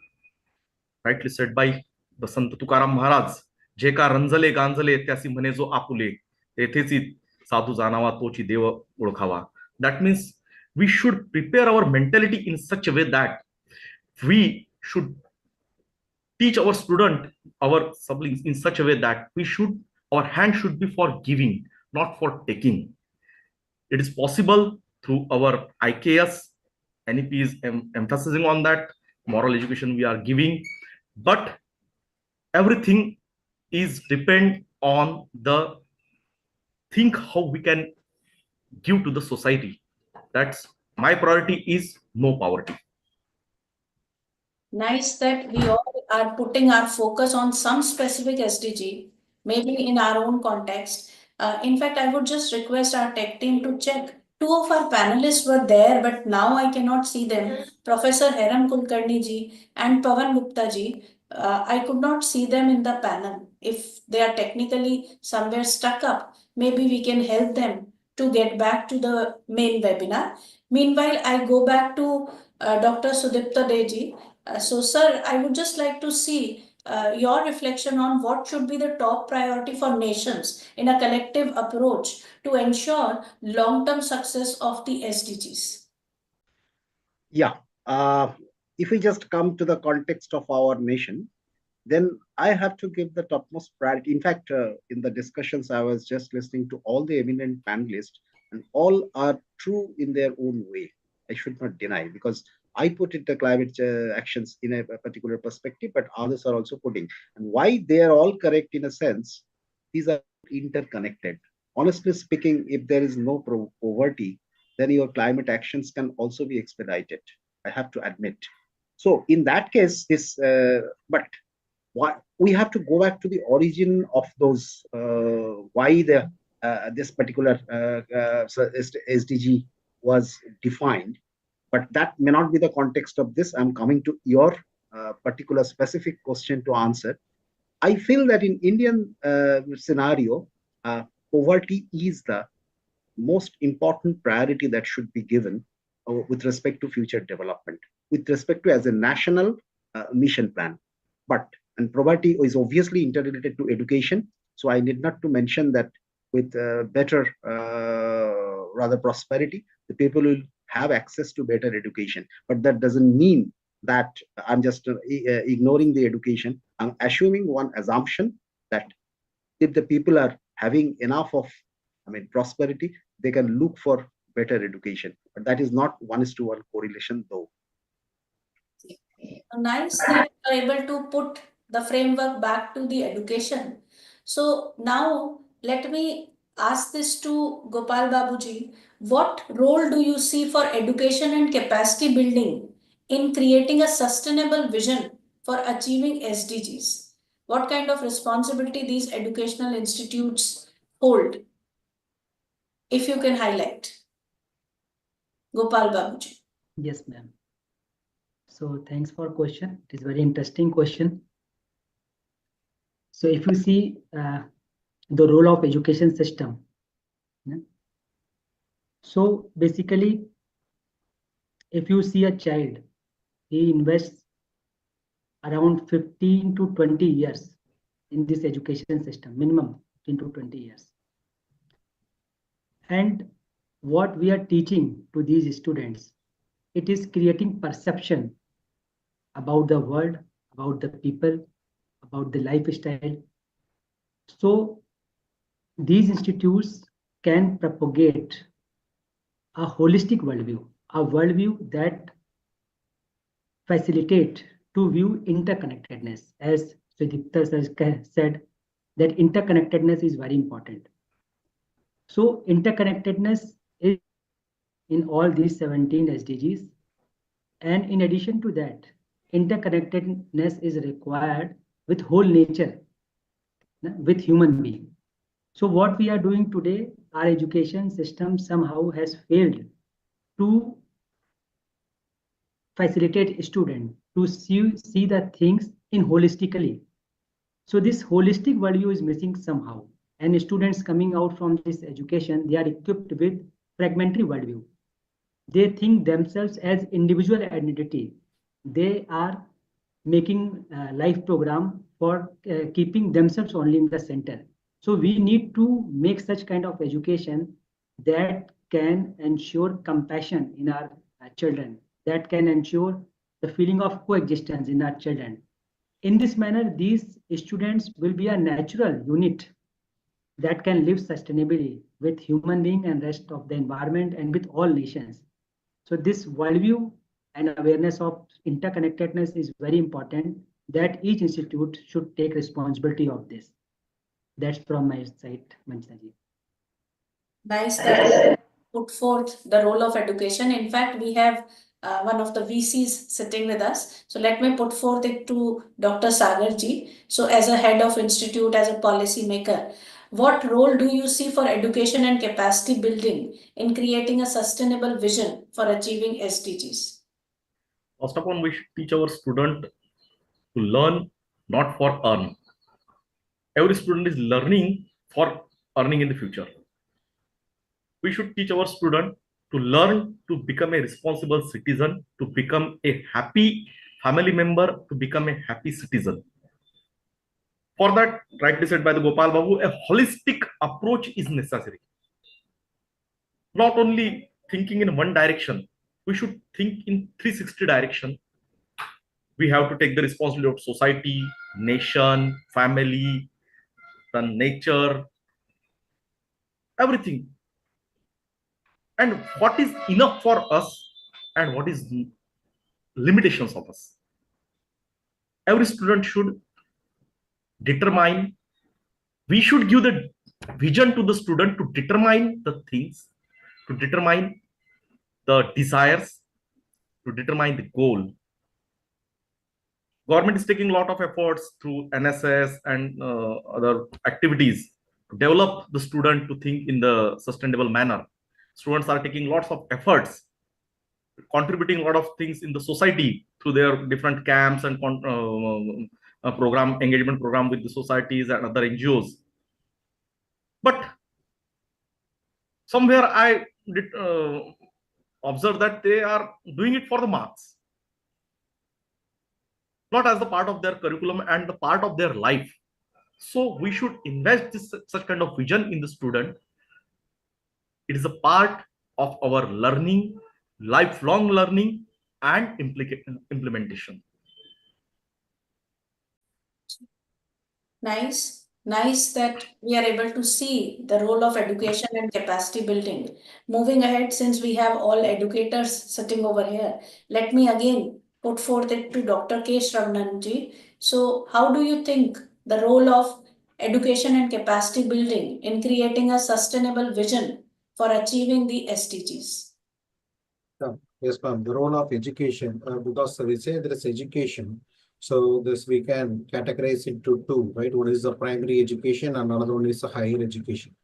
Rightly said by the Sant Tukaram Maharaj, जे का रंजले गांजले त्यासी म्हणे जो आपुले तेथेची साधू जाणावा तोची देव ओळखावा. That means we should prepare our mentality in such a way that we should teach our student, our siblings in such a way that our hand should be for giving, not for taking. It is possible through our IKS. NEP is emphasizing on that. Moral education we are giving, but everything is depend on the think how we can give to the society. That's my priority is no poverty. Nice that we all are putting our focus on some specific SDG, maybe in our own context. In fact, I would just request our tech team to check. Two of our panelists were there, but now I cannot see them. Professor Heram Kulkarni ji and Pavan Gupta ji. I could not see them in the panel. If they are technically somewhere stuck up, maybe we can help them to get back to the main webinar. Meanwhile, I go back to Dr. Sudipta Deji. So, sir, I would just like to see your reflection on what should be the top priority for nations in a collective approach to ensure long-term success of the SDGs. Yeah. If we just come to the context of our nation, then I have to give the topmost priority. In fact, in the discussions, I was just listening to all the eminent panelists, and all are true in their own way. I should not deny, because I put it the climate actions in a particular perspective, but others are also putting. And why they are all correct in a sense, these are interconnected. Honestly speaking, if there is no poverty, then your climate actions can also be expedited. I have to admit. So in that case, but why we have to go back to the origin of those why this particular SDG was defined, but that may not be the context of this. I'm coming to your particular specific question to answer. I feel that in Indian scenario, poverty is the most important priority that should be given with respect to future development, with respect to as a national mission plan. But and poverty is obviously interrelated to education, so I need not to mention that with better, rather prosperity, the people will have access to better education. But that doesn't mean that I'm just ignoring the education. I'm assuming one assumption that if the people are having enough of, prosperity, they can look for better education. But that is not 1:1 correlation, though. Nice that you are able to put the framework back to the education. So now let me ask this to Gopal Babuji. What role do you see for education and capacity building in creating a sustainable vision for achieving SDGs? What kind of responsibility these educational institutes hold? If you can highlight. Gopal Babuji. Yes, ma'am. So thanks for question. It is very interesting question. So if you see the role of education system, so basically, if you see a child, he invests around 15 to 20 years in this education system, minimum 15 to 20 years. And what we are teaching to these students, it is creating perception about the world, about the people, about the lifestyle. So these institutes can propagate a holistic worldview, a worldview that facilitate to view interconnectedness. As Sudipta said, that interconnectedness is very important. So interconnectedness is in all these 17 SDGs. And in addition to that, interconnectedness is required with whole nature, with human being. So what we are doing today, our education system somehow has failed to facilitate students to see the things in holistically. So this holistic value is missing somehow. And students coming out from this education, they are equipped with fragmentary worldview. They think themselves as individual identity. They are making a life program for keeping themselves only in the center. So we need to make such kind of education that can ensure compassion in our children, that can ensure the feeling of coexistence in our children. In this manner, these students will be a natural unit that can live sustainably with human being and rest of the environment and with all nations. So this worldview and awareness of interconnectedness is very important, that each institute should take responsibility of this. That's from my side, Mansaji. Nice that put forth the role of education. In fact, we have one of the VCs sitting with us. So let me put forth it to Dr. Sagarji. So as a head of institute, as a policy maker, what role do you see for education and capacity building in creating a sustainable vision for achieving SDGs? First of all, we should teach our student to learn, not for earn. Every student is learning for earning in the future. We should teach our student to learn to become a responsible citizen, to become a happy family member, to become a happy citizen. For that, rightly said by the Gopal Babu, a holistic approach is necessary. Not only thinking in one direction, we should think in 360 direction. We have to take the responsibility of society, nation, family, the nature, everything. And what is enough for us and what is limitations of us. Every student should determine, we should give the vision to the student to determine the things, to determine the desires, to determine the goal. Government is taking a lot of efforts through NSS and other activities to develop the student to think in the sustainable manner. Students are taking lots of efforts, contributing a lot of things in the society through their different camps and engagement program with the societies and other NGOs. But somewhere I did observe that they are doing it for the marks, not as the part of their curriculum and the part of their life. So we should invest such kind of vision in the student. It is a part of our learning, lifelong learning and implementation. Nice that we are able to see the role of education and capacity building. Moving ahead, since we have all educators sitting over here, let me again put forth it to Dr. K. Shravananji. So how do you think the role of education and capacity building in creating a sustainable vision for achieving the SDGs? Yes, ma'am. The role of education, because we say there is education, so this we can categorize into two, right? One is the primary education and another one is the higher education.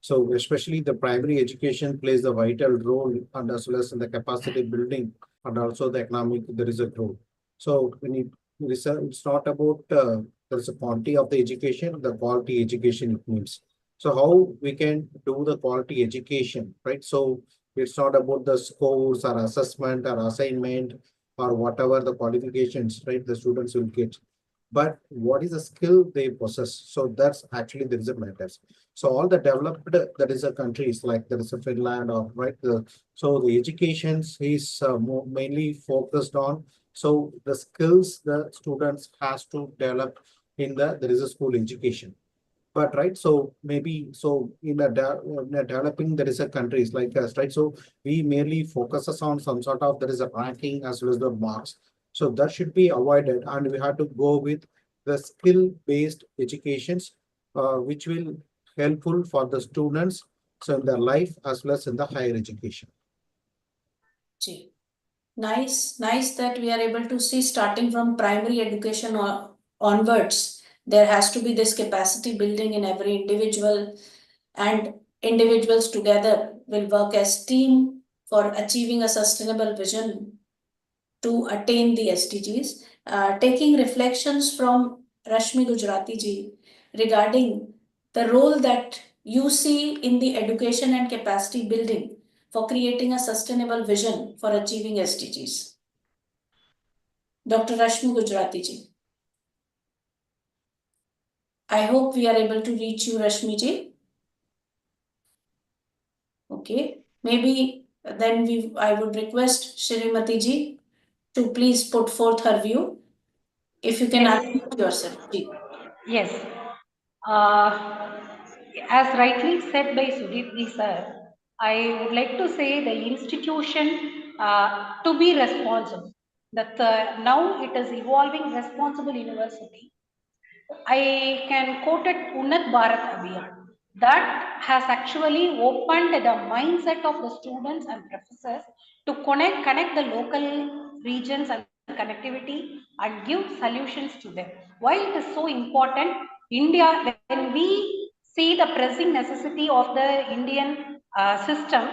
So especially the primary education plays a vital role and as well as in the capacity building and also the economic, there is a growth. So it's not about there's a quantity of the education, the quality education it means. So how we can do the quality education, right? So it's not about the scores or assessment or assignment or whatever the qualifications, right? The students will get, but what is the skill they possess? So that's actually the result matters. So all the developed, that is a countries like there is a Finland or right. So the education is mainly focused on. So the skills the students has to develop in there is a school education. But right, so maybe so in a developing there is a countries like us, right? So we merely focuses on some sort of there is a ranking as well as the marks. So that should be avoided, and we have to go with the skill-based educations, which will helpful for the students so in their life as well as in the higher education. Gee. Nice that we are able to see starting from primary education onwards. There has to be this capacity building in every individual, and individuals together will work as team for achieving a sustainable vision to attain the SDGs. Taking reflections from Rashmi Gujarati ji regarding the role that you see in the education and capacity building for creating a sustainable vision for achieving SDGs. Dr. Rashmi Gujarati ji. I hope we are able to reach you, Rashmi ji. Okay, maybe then I would request Shrimati ji to please put forth her view. If you can unmute yourself, ji. Yes. As rightly said by Sudipji sir, I would like to say the institution to be responsible. That now it is evolving responsible university. I can quote it Unnat Bharat Abhiyan. That has actually opened the mindset of the students and professors to connect the local regions and connectivity and give solutions to them. Why it is so important? India, when we see the pressing necessity of the Indian system,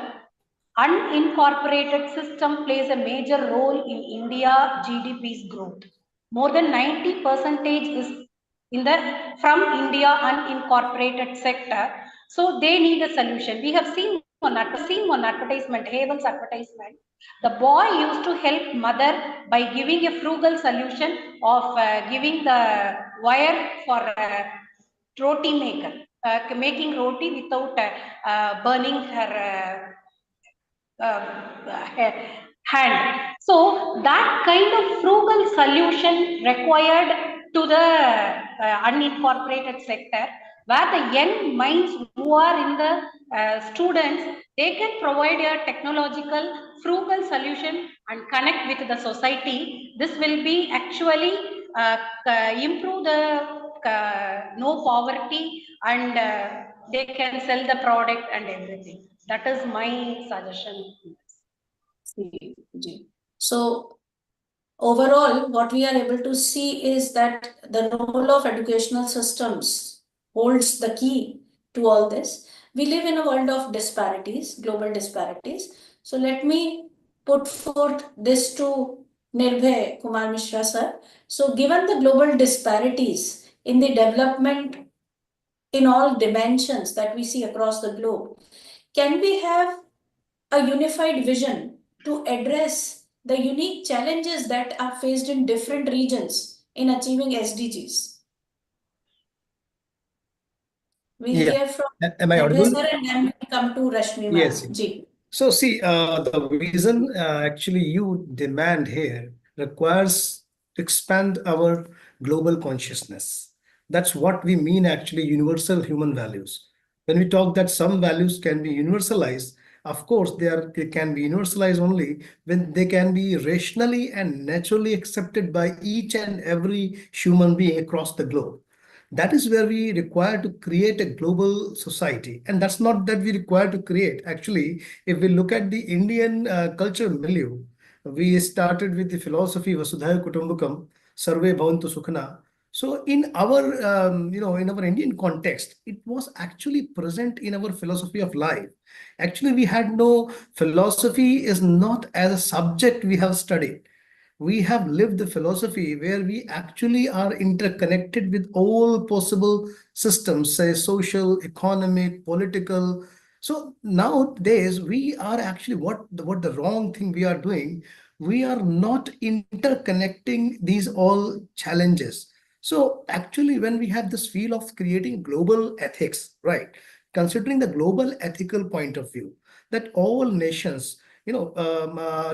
unincorporated system plays a major role in India GDP's growth. More than 90% is in the from India unincorporated sector. So they need a solution. We have seen one advertisement, Havel's advertisement. The boy used to help mother by giving a frugal solution of giving the wire for roti maker, making roti without burning her hand. So that kind of frugal solution required to the unincorporated sector, where the young minds who are in the students, they can provide a technological frugal solution and connect with the society. This will be actually improve the no poverty, and they can sell the product and everything. That is my suggestion. So overall, what we are able to see is that the role of educational systems holds the key to all this. We live in a world of disparities, global disparities. So let me put forth this to Nirbhay Kumar Mishra sir. So given the global disparities in the development in all dimensions that we see across the globe, can we have a unified vision to address the unique challenges that are faced in different regions in achieving SDGs? We'll hear from Am I audible? Sir and then we come to Rashmi ma'am. Yes. Ji. So see, the reason actually you demand here requires to expand our global consciousness. That's what we mean actually universal human values. When we talk that some values can be universalized, of course they can be universalized only when they can be rationally and naturally accepted by each and every human being across the globe. That is where we require to create a global society. And that's not that we require to create. Actually, if we look at the Indian culture milieu, we started with the philosophy Vasudhaiva Kutumbakam, Sarve Bhavantu Sukhana. So in our, in our Indian context, it was actually present in our philosophy of life. Actually, we had no philosophy is not as a subject we have studied. We have lived the philosophy where we actually are interconnected with all possible systems, say social, economic, political. So nowadays we are actually what the wrong thing we are doing. We are not interconnecting these all challenges. So actually, when we have this feel of creating global ethics, right? Considering the global ethical point of view, that all nations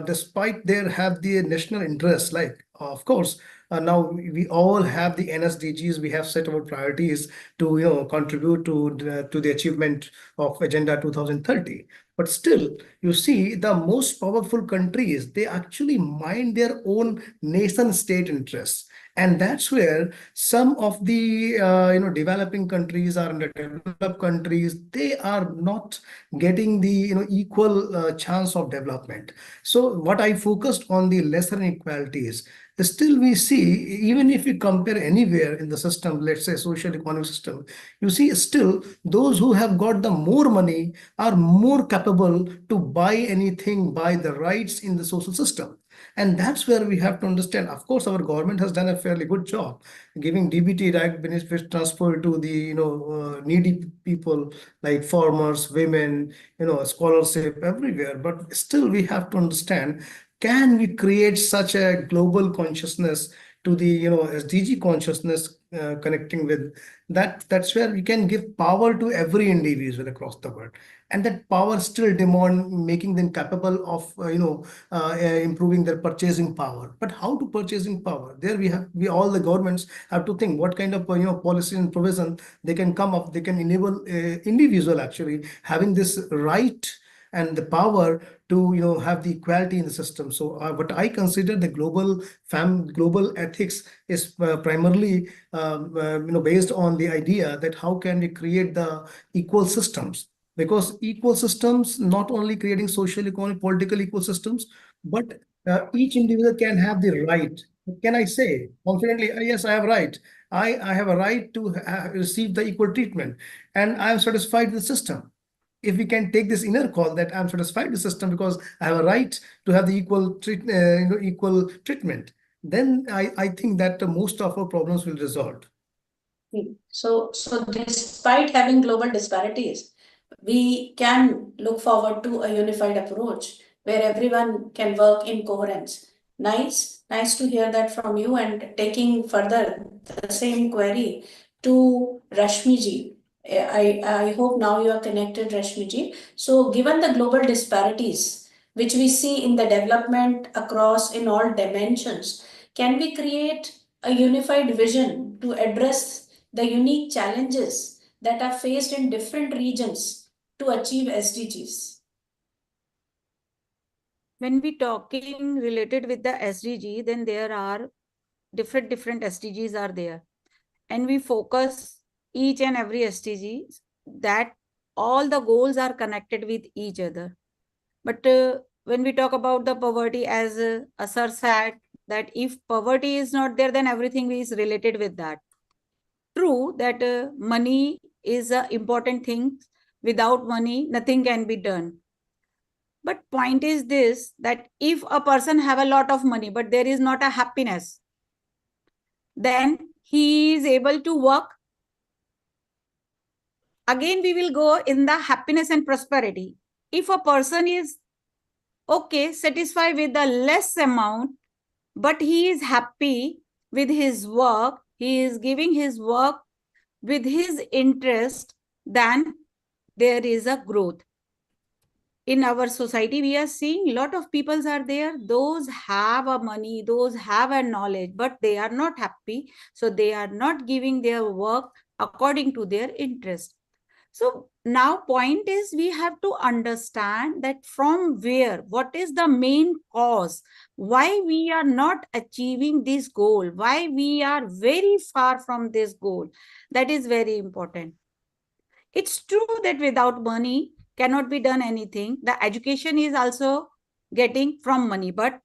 despite their have the national interests, like of course, now we all have the NSDGs. We have set our priorities to contribute to the achievement of Agenda 2030. But still, you see, the most powerful countries, they actually mind their own nation state interests. And that's where some of the developing countries or underdeveloped countries, they are not getting the equal chance of development. So what I focused on the lesser inequalities, still we see, even if you compare anywhere in the system, let's say social economic system, you see still those who have got the more money are more capable to buy anything, buy the rights in the social system. And that's where we have to understand. Of course, our government has done a fairly good job giving DBT, direct benefit transfer, to the needy people like farmers, women, scholarship everywhere. But still, we have to understand: can we create such a global consciousness to the SDG consciousness, connecting with that? That's where we can give power to every individual across the world, and that power still demand making them capable of improving their purchasing power. But how to purchasing power? There we all the governments have to think what kind of policy and provision they can come up. They can enable individual actually having this right and the power to have the equality in the system. So what I consider the global ethics is primarily based on the idea that how can we create the equal systems, because equal systems not only creating social, economic, political ecosystems, but each individual can have the right. Can I say confidently, yes, I have right. I have a right to receive the equal treatment, and I am satisfied with the system. If we can take this inner call that I'm satisfied with the system because I have a right to have the equal treatment, then I think that most of our problems will resolve. So despite having global disparities, we can look forward to a unified approach where everyone can work in coherence. Nice to hear that from you. And taking further the same query to Rashmi ji. I hope now you are connected, Rashmi ji. So given the global disparities, which we see in the development across in all dimensions, can we create a unified vision to address the unique challenges that are faced in different regions to achieve SDGs? When we talking related with the SDG, then there are different SDGs are there. And we focus each and every SDG that all the goals are connected with each other. But when we talk about the poverty, as Sir said, that if poverty is not there, then everything is related with that. True that money is an important thing. Without money, nothing can be done. But point is this, that if a person have a lot of money, but there is not a happiness, then he is able to work. Again, we will go in the happiness and prosperity. If a person is okay, satisfied with the less amount, but he is happy with his work, he is giving his work with his interest, then there is a growth. In our society, we are seeing a lot of people are there, those have a money, those have a knowledge, but they are not happy. So they are not giving their work according to their interest. So now point is, we have to understand that from where, what is the main cause, why we are not achieving this goal, why we are very far from this goal. That is very important. It's true that without money cannot be done anything. The education is also getting from money, but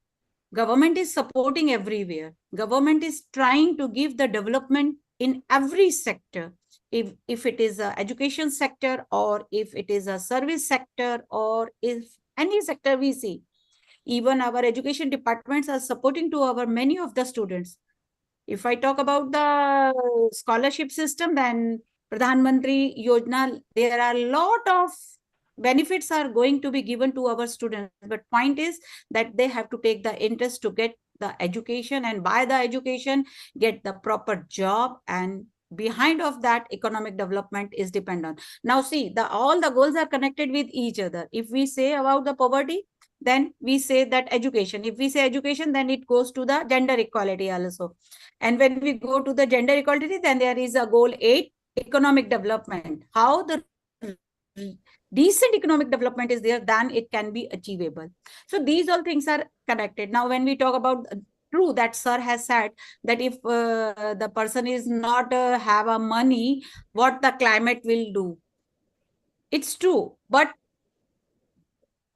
government is supporting everywhere. Government is trying to give the development in every sector. If it is a education sector, or if it is a service sector, or if any sector we see, even our education departments are supporting to our many of the students. If I talk about the scholarship system, then Pradhan Mantri Yojana, there are a lot of benefits are going to be given to our students. But point is that they have to take the interest to get the education, and by the education, get the proper job, and behind of that, economic development is dependent. Now see, all the goals are connected with each other. If we say about the poverty, then we say that education. If we say education, then it goes to the gender equality also. And when we go to the gender equality, then there is a goal 8, economic development. How the decent economic development is there, then it can be achievable. So these all things are connected. Now, when we talk about, true that sir has said that if the person is not have a money, what the climate will do. It's true, but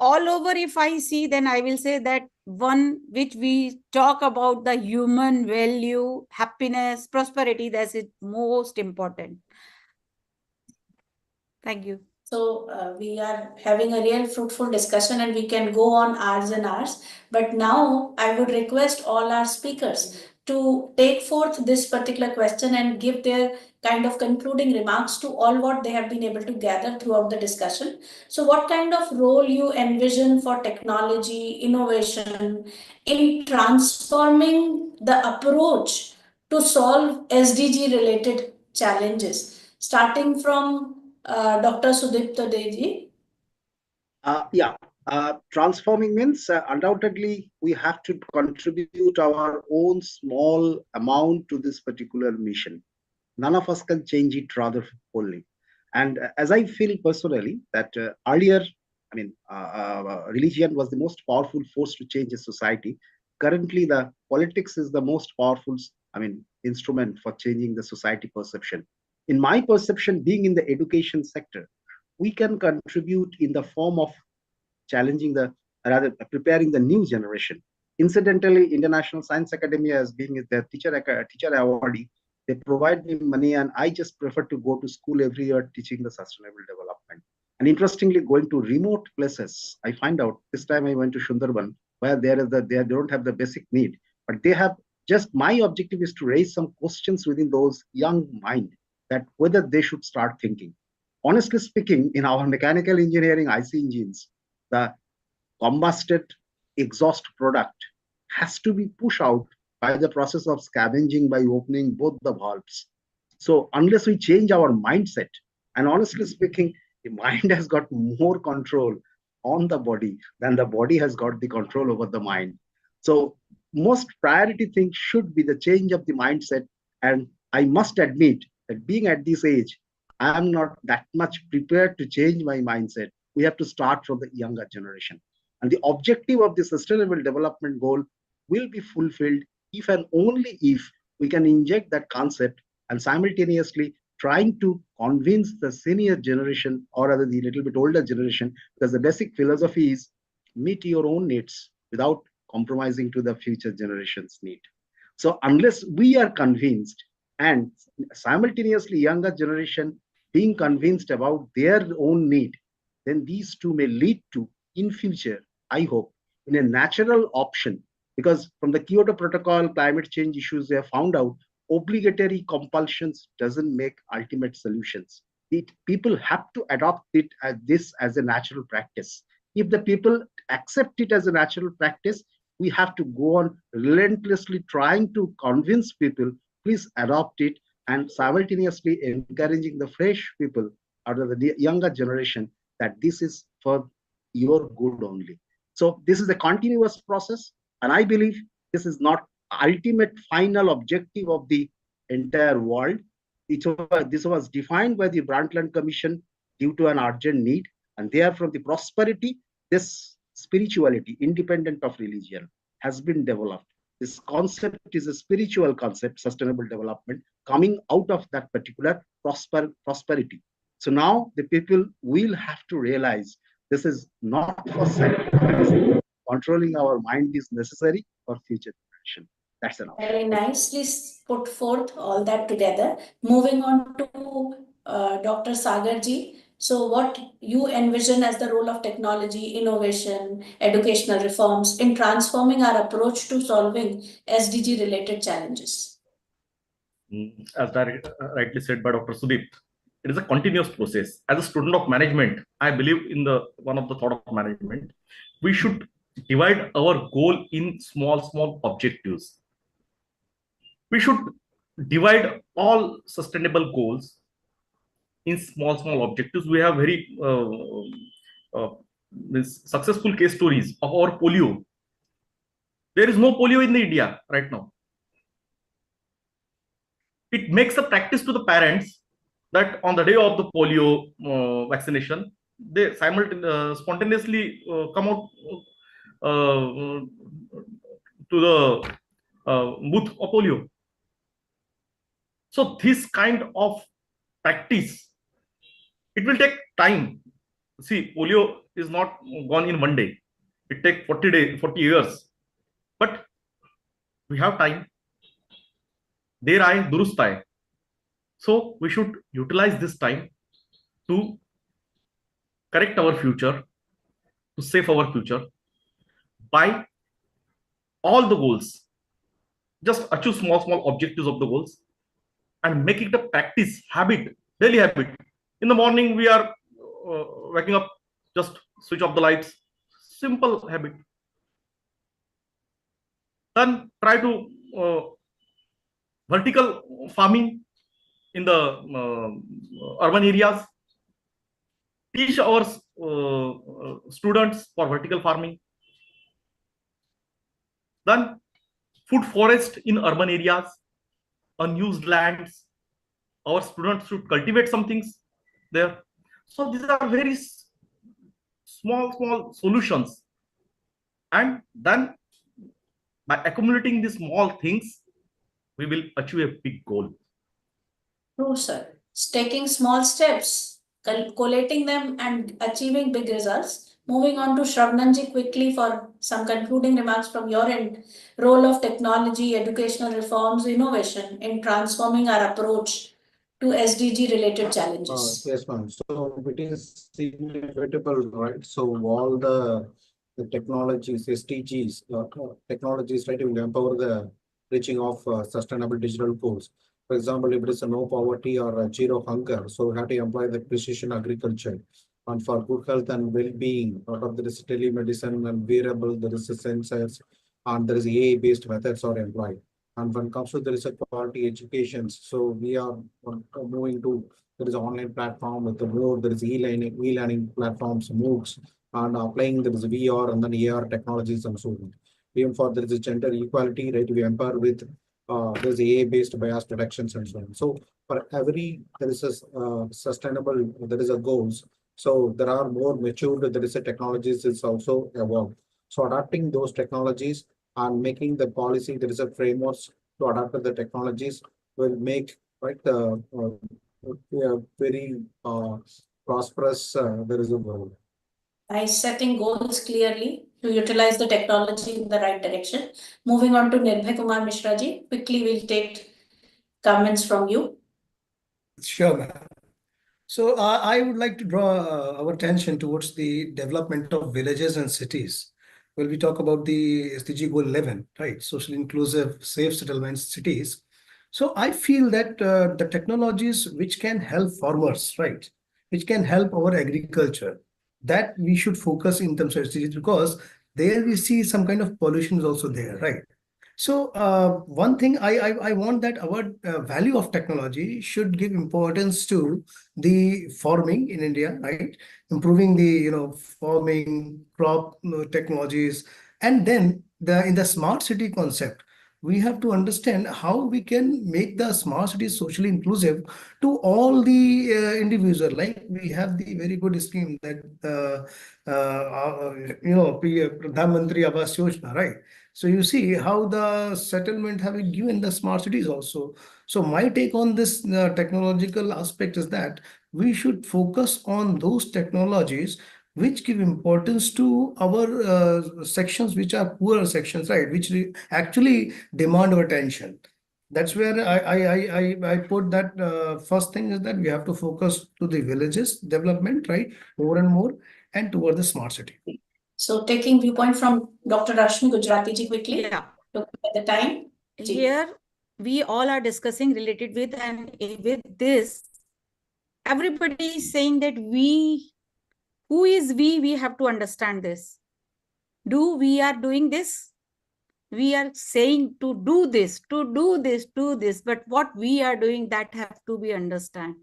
all over, if I see, then I will say that one which we talk about, the human value, happiness, prosperity, that's it most important. Thank you. So we are having a real fruitful discussion, and we can go on hours and hours. But now I would request all our speakers to take forth this particular question and give their kind of concluding remarks to all what they have been able to gather throughout the discussion. So what kind of role you envision for technology, innovation in transforming the approach to solve SDG related challenges, starting from Dr. Sudipta Deji? Yeah, transforming means undoubtedly we have to contribute our own small amount to this particular mission. None of us can change it rather wholly. And as I feel personally that earlier, I mean, religion was the most powerful force to change a society. Currently, the politics is the most powerful, I mean, instrument for changing the society perception. In my perception, being in the education sector, we can contribute in the form of challenging the rather preparing the new generation. Incidentally, International Science Academy, as being the teacher awardee, they provide me money, and I just prefer to go to school every year teaching the sustainable development. And interestingly, going to remote places, I find out this time I went to Sundarban, where they don't have the basic need, but they have just, my objective is to raise some questions within those young mind that whether they should start thinking. Honestly speaking, in our mechanical engineering IC engines, the combusted exhaust product has to be pushed out by the process of scavenging by opening both the valves. So unless we change our mindset, and honestly speaking, the mind has got more control on the body than the body has got the control over the mind. So most priority thing should be the change of the mindset. And I must admit that being at this age, I am not that much prepared to change my mindset. We have to start from the younger generation. And the objective of the Sustainable Development Goal will be fulfilled if and only if we can inject that concept and simultaneously trying to convince the senior generation or rather the little bit older generation, because the basic philosophy is meet your own needs without compromising to the future generation's need. So unless we are convinced and simultaneously younger generation being convinced about their own need, then these two may lead to in future, I hope, in a natural option. Because from the Kyoto Protocol climate change issues, they have found out obligatory compulsions doesn't make ultimate solutions. People have to adopt it as this as a natural practice. If the people accept it as a natural practice, we have to go on relentlessly trying to convince people, please adopt it, and simultaneously encouraging the fresh people out of the younger generation that this is for your good only. So this is a continuous process, and I believe this is not ultimate final objective of the entire world. This was defined by the Brundtland Commission due to an urgent need, and therefore the prosperity, this spirituality, independent of religion, has been developed. This concept is a spiritual concept, sustainable development, coming out of that particular prosperity. So now the people will have to realize this is not for sacrifice. Controlling our mind is necessary for future generation. That's enough. Very nicely put forth all that together. Moving on to Dr. Sagarji. So what you envision as the role of technology, innovation, educational reforms in transforming our approach to solving SDG related challenges? As rightly said by Dr. Sudeep, it is a continuous process. As a student of management, I believe in the one of the thought of management. We should divide our goal in small objectives. We should divide all sustainable goals in small objectives. We have very successful case stories of our polio. There is no polio in India right now. It makes a practice to the parents that on the day of the polio vaccination, they spontaneously come out to the booth of polio. So this kind of practice, it will take time. See, polio is not gone in one day. It takes 40 years. But we have time. Der aaye, durust aaye. So we should utilize this time to correct our future, to save our future by all the goals. Just achieve small objectives of the goals and make it a practice, habit, daily habit. In the morning, we are waking up, just switch off the lights. Simple habit. Then try to vertical farming in the urban areas. Teach our students for vertical farming. Then food forest in urban areas, unused lands. Our students should cultivate some things there. So these are very small solutions. And then by accumulating these small things, we will achieve a big goal. No, sir. Taking small steps, collating them and achieving big results. Moving on to Shravnanji quickly for some concluding remarks from your end. Role of technology, educational reforms, innovation in transforming our approach to SDG related challenges. Yes, ma'am. So it is inevitable, right? So all the technologies, SDGs, technologies, right, will empower the reaching of sustainable digital goals. For example, if it is a no poverty or a zero hunger, so we have to employ the precision agriculture. And for good health and well-being, out of there is telemedicine and wearable, there is a sensors, and there is AI-based methods are employed. And when it comes to there is a quality education, so we are moving to there is an online platform with the more there is e-learning platforms, MOOCs, and applying there is VR and then AR technologies and so on. Even for there is a gender equality, right? We empower with there's AI-based bias detections and so on. So for every there is a sustainable, there is a goals. So there are more matured, there is a technologies is also evolved. So adapting those technologies and making the policy, there is a frameworks to adapt the technologies will make right very prosperous. There is a world. By setting goals clearly to utilize the technology in the right direction. Moving on to Nirbhay Kumar Mishra ji. Quickly, we'll take comments from you. Sure, ma'am. So I would like to draw our attention towards the development of villages and cities. When we talk about the SDG goal 11, right? Social inclusive, safe settlements, cities. So I feel that the technologies which can help farmers, right? Which can help our agriculture, that we should focus in terms of SDGs, because there we see some kind of pollution is also there, right? So one thing I want that our value of technology should give importance to the farming in India, right? Improving the farming crop technologies, and then in the smart city concept, we have to understand how we can make the smart cities socially inclusive to all the individual. Like we have the very good scheme that Pradhan Mantri Awas Yojana, right? So you see how the settlement have been given the smart cities also. So my take on this technological aspect is that we should focus on those technologies which give importance to our sections which are poorer sections, right? Which actually demand our attention. That's where I put that first thing is that we have to focus to the villages development, right? More and more, and toward the smart city. So taking viewpoint from Dr. Rashmi Gujarati ji quickly. Yeah. Look at the time. Here we all are discussing related with, and with this, everybody is saying that who is we have to understand this. We are doing this? We are saying to do this, do this, but what we are doing, that have to be understand.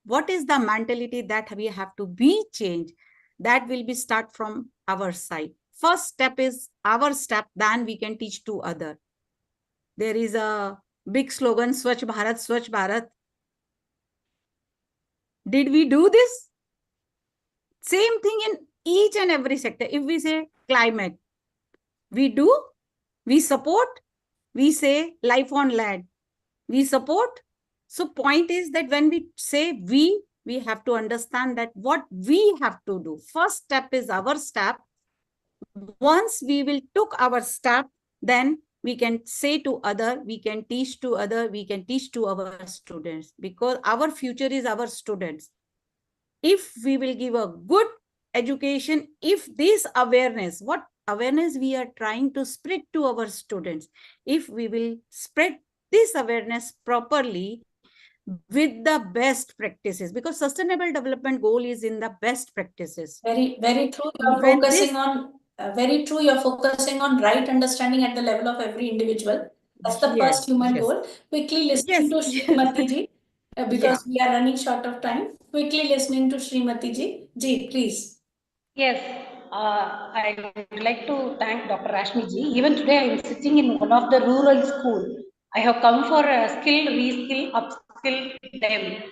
What is the mentality that we have to be changed? That will be start from our side. First step is our step, then we can teach to other. There is a big slogan, Swachh Bharat, Swachh Bharat. Did we do this? Same thing in each and every sector. If we say climate, we do, we support, we say life on land, we support. So point is that when we say we have to understand that what we have to do. First step is our step. Once we will took our step, then we can say to other, we can teach to other, we can teach to our students, because our future is our students. If we will give a good education, if this awareness, what awareness we are trying to spread to our students, if we will spread this awareness properly with the best practices, because sustainable development goal is in the best practices. Very, very true. You're focusing on very true. You're focusing on right understanding at the level of every individual. That's the first human goal. Quickly listening to Srimati ji, because we are running short of time. Quickly listening to Srimati ji. Ji, please. Yes, I would like to thank Dr. Rashmi ji. Even today, I am sitting in one of the rural school. I have come for a skill, reskill, upskill them.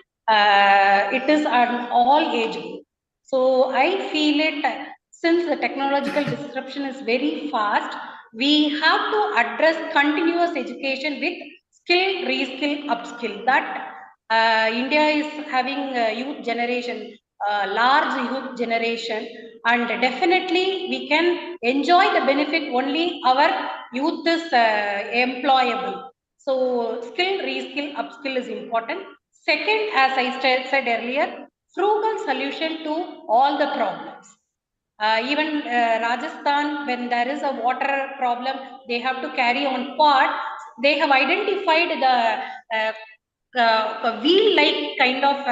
It is an all age group. So I feel it, since the technological disruption is very fast, we have to address continuous education with skill, reskill, upskill. That India is having a youth generation, large youth generation, and definitely we can enjoy the benefit only our youth is employable. So skill, reskill, upskill is important. Second, as I said earlier, frugal solution to all the problems. Even Rajasthan, when there is a water problem, they have to carry on pot. They have identified the a wheel-like kind of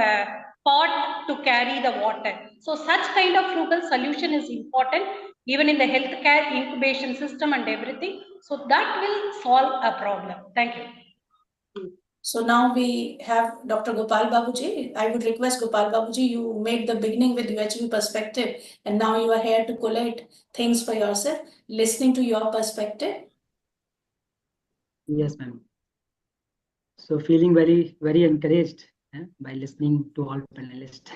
pot to carry the water. So such kind of frugal solution is important even in the healthcare incubation system and everything. So that will solve a problem. Thank you. So now we have Dr. Gopal Babuji. I would request Gopal Babuji, you made the beginning with UHV perspective, and now you are here to collate things for yourself, listening to your perspective. Yes, ma'am. So feeling very, very encouraged by listening to all panelists.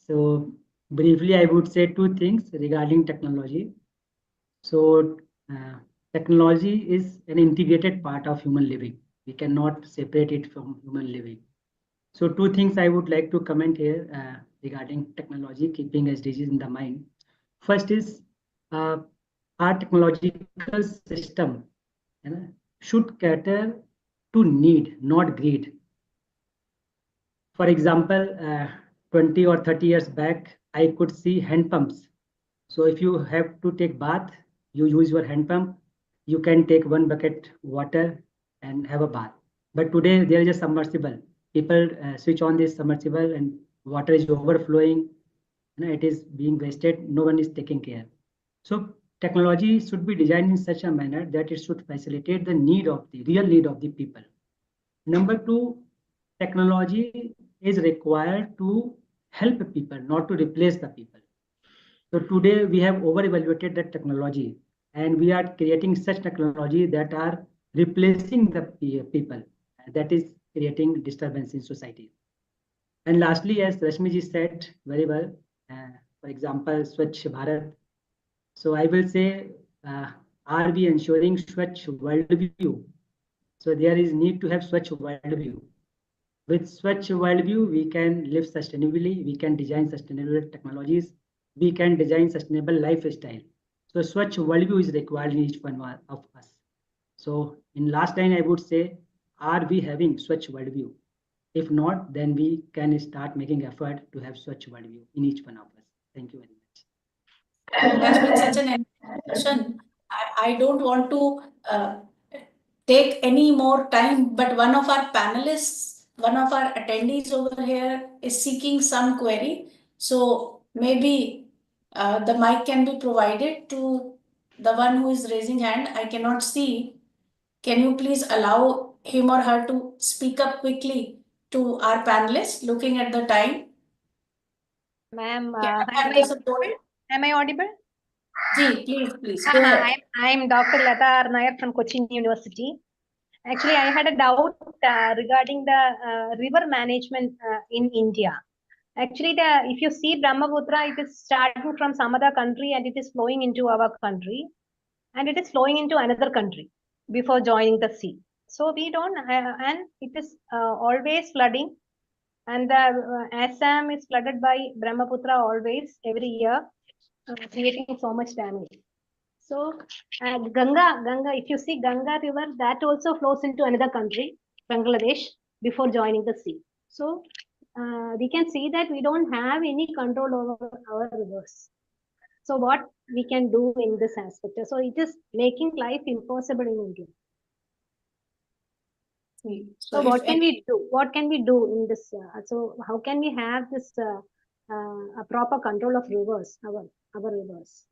So briefly, I would say two things regarding technology. So technology is an integrated part of human living. We cannot separate it from human living. So two things I would like to comment here regarding technology, keeping SDGs in the mind. First is our technological system should cater to need, not greed. For example, 20 or 30 years back, I could see hand pumps. So if you have to take bath, you use your hand pump. You can take one bucket water and have a bath. But today there is a submersible. People switch on this submersible and water is overflowing. It is being wasted. No one is taking care. So technology should be designed in such a manner that it should facilitate the real need of the people. Number two, technology is required to help people, not to replace the people. So today we have over-evaluated that technology, and we are creating such technology that are replacing the people. That is creating disturbance in society. And lastly, as Rashmi said very well, for example, Swachh Bharat. So I will say, are we ensuring Swachh worldview? So there is need to have Swachh worldview. With Swachh worldview, we can live sustainably, we can design sustainable technologies, we can design sustainable lifestyle. So Swachh worldview is required in each one of us. So in last line, I would say, are we having Swachh worldview? If not, then we can start making effort to have Swachh worldview in each one of us. Thank you very much. That's been such an discussion. I don't want to take any more time, but one of our panelists, one of our attendees over here is seeking some query. So maybe the mic can be provided to the one who is raising hand. I cannot see. Can you please allow him or her to speak up quickly to our panelists, looking at the time? Ma'am, am I audible? Please, go ahead. I'm Dr. Lata Nair from Cochin University. Actually, I had a doubt regarding the river management in India. Actually, if you see Brahmaputra, it is starting from some other country and it is flowing into our country, and it is flowing into another country before joining the sea. So we don't, and it is always flooding, and the Assam is flooded by Brahmaputra always every year, creating so much damage. So Ganga, if you see Ganga river, that also flows into another country, Bangladesh, before joining the sea. So we can see that we don't have any control over our rivers. So what we can do in this aspect? So it is making life impossible in India. So what can we do? What can we do in this? So how can we have this a proper control of rivers, our rivers?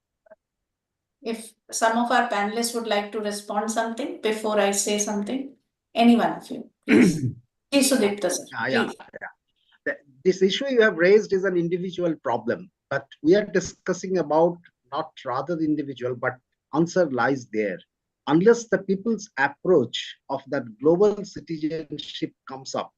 If some of our panelists would like to respond something before I say something, any one of you, please. Please, Sudipta sir, please. This issue you have raised is an individual problem, but we are discussing about not rather the individual, but answer lies there. Unless the people's approach of that global citizenship comes up,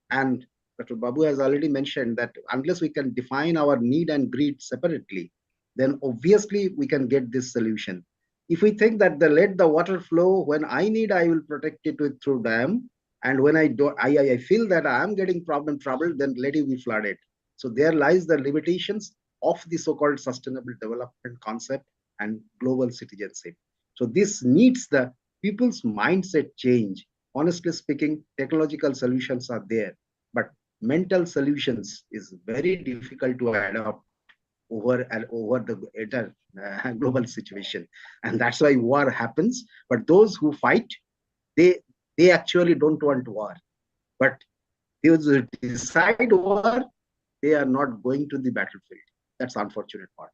and Dr. Babu has already mentioned that unless we can define our need and greed separately, then obviously we can get this solution. If we think that let the water flow, when I need, I will protect it through dam, and when I feel that I am getting trouble, then let it be flooded. So there lies the limitations of the so-called sustainable development concept and global citizenship. So this needs the people's mindset change. Honestly speaking, technological solutions are there, but mental solutions is very difficult to adopt over the entire global situation, and that's why war happens. But those who fight, they they actually don't want war. But those who decide war, they are not going to the battlefield. That's the unfortunate part.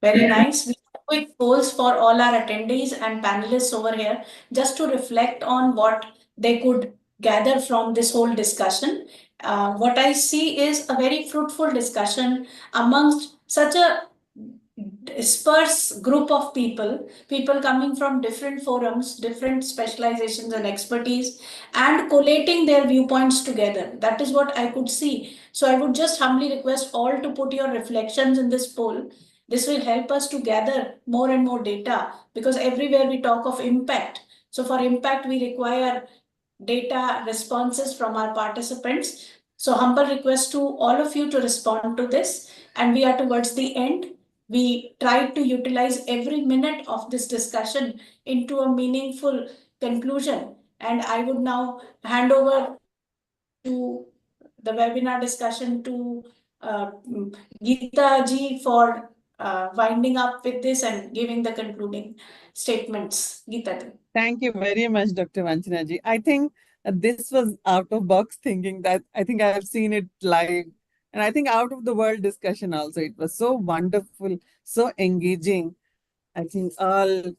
Very nice. We have quick polls for all our attendees and panelists over here, just to reflect on what they could gather from this whole discussion. What I see is a very fruitful discussion amongst such a dispersed group of people coming from different forums, different specializations and expertise, and collating their viewpoints together. That is what I could see. So I would just humbly request all to put your reflections in this poll. This will help us to gather more and more data, because everywhere we talk of impact. So for impact, we require data responses from our participants. So humble request to all of you to respond to this. And we are towards the end. We tried to utilize every minute of this discussion into a meaningful conclusion. And I would now hand over to the webinar discussion to Geeta ji for winding up with this and giving the concluding statements. Geeta ji. Thank you very much, Dr. Vanchana ji. I think this was out of box thinking that I think I have seen it live. And I think out of the world discussion also. It was so wonderful, so engaging. I think all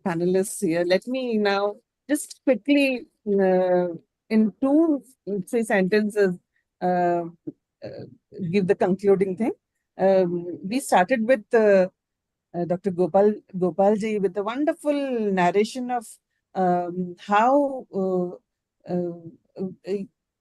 panelists here. Let me now just quickly, in two, three sentences, uh, give the concluding thing. We started with Dr. Gopalji with a wonderful narration of how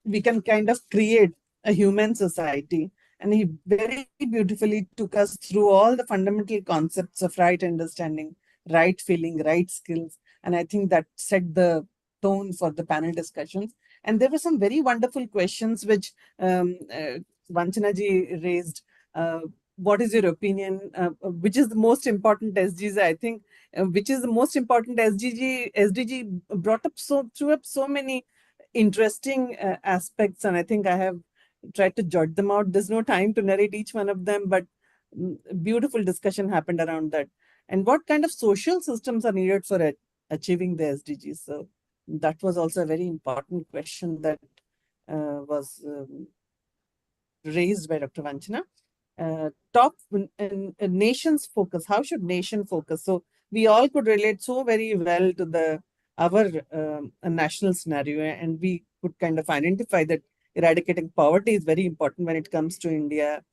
we can kind of create a human society. And he very beautifully took us through all the fundamental concepts of right understanding, right feeling, right skills. And I think that set the tone for the panel discussions. And there were some very wonderful questions which Vanchana ji raised. What is your opinion? Which is the most important SDGs? I think which is the most important SDG brought up threw up so many interesting aspects, and I think I have tried to jot them out. There's no time to narrate each one of them, but beautiful discussion happened around that. And what kind of social systems are needed for achieving the SDGs? So that was also a very important question that was raised by Dr. Vanchana. Top nations focus. How should nation focus? So we all could relate so very well to our national scenario, and we could kind of identify that eradicating poverty is very important when it comes to India.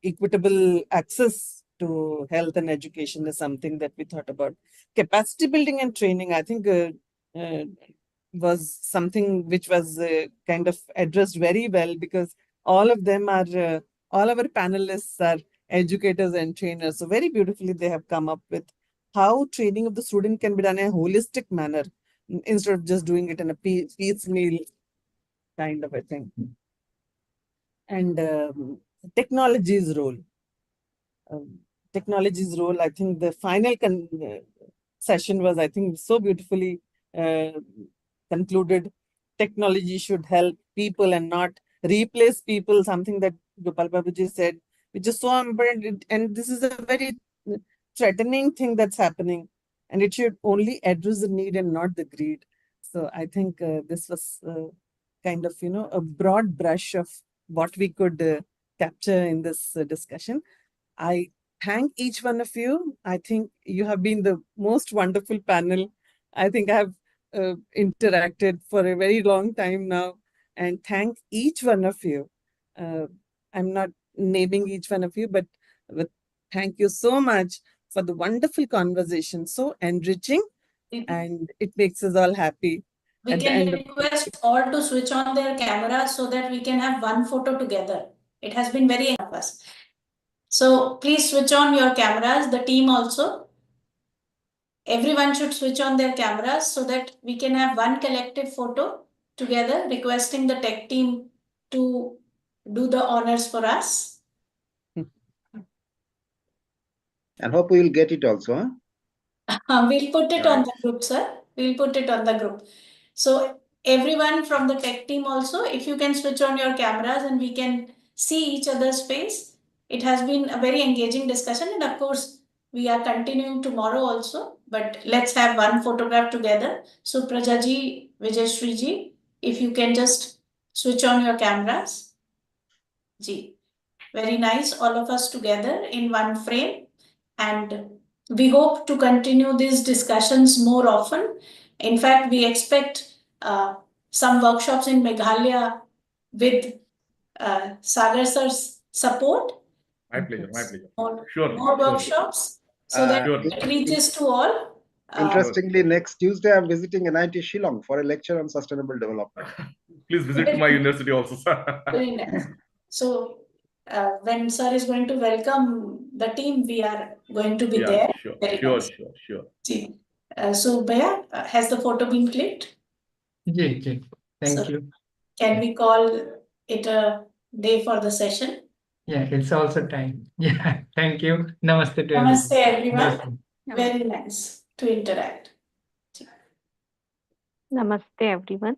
Equitable access to health and education is something that we thought about. Capacity building and training, I think, was something which was kind of addressed very well, because all of them are, all our panelists are educators and trainers. So very beautifully they have come up with how training of the student can be done in a holistic manner instead of just doing it in a piecemeal kind of a thing. And technology's role. Technology's role, I think the final session was, I think, so beautifully concluded. Technology should help people and not replace people, something that Gopal Babuji said, which is so important. And this is a very threatening thing that's happening, and it should only address the need and not the greed. So I think this was kind of, a broad brush of what we could capture in this discussion. I thank each one of you. I think you have been the most wonderful panel. I think I have interacted for a very long time now, and thank each one of you. I'm not naming each one of you, but thank you so much for the wonderful conversation, so enriching, and it makes us all happy. We can request all to switch on their cameras so that we can have one photo together. It has been very enough of us. So please switch on your cameras, the team also. Everyone should switch on their cameras so that we can have one collective photo together, requesting the tech team to do the honors for us. And hope we will get it also. Huh? We'll put it on the group, sir. We'll put it on the group. So everyone from the tech team also, if you can switch on your cameras and we can see each other's face. It has been a very engaging discussion, and of course, We are continuing tomorrow also, but let's have one photograph together. So Prajaji, Vijayashriji, if you can just switch on your cameras. Ji, very nice, all of us together in one frame. And we hope to continue these discussions more often. In fact, we expect some workshops in Meghalaya with Sagar sir's support. My pleasure, my pleasure. More, Sure, more sure. workshops so that Sure. it reaches to all. Interestingly, next Tuesday, I'm visiting NIT Shillong for a lecture on sustainable development. Please visit to my university also, sir. Very nice. So when sir is going to welcome the team, we are going to be Yeah, there. sure, Very sure, nice. sure. See. So Bhaiya, has the photo been clicked? Yeah. Thank So you. can we call it a day for the session? Yeah, it's also time. Yeah, thank you. Namaste to Namaste everyone. Namaste. Very nice to interact. Namaste, everyone.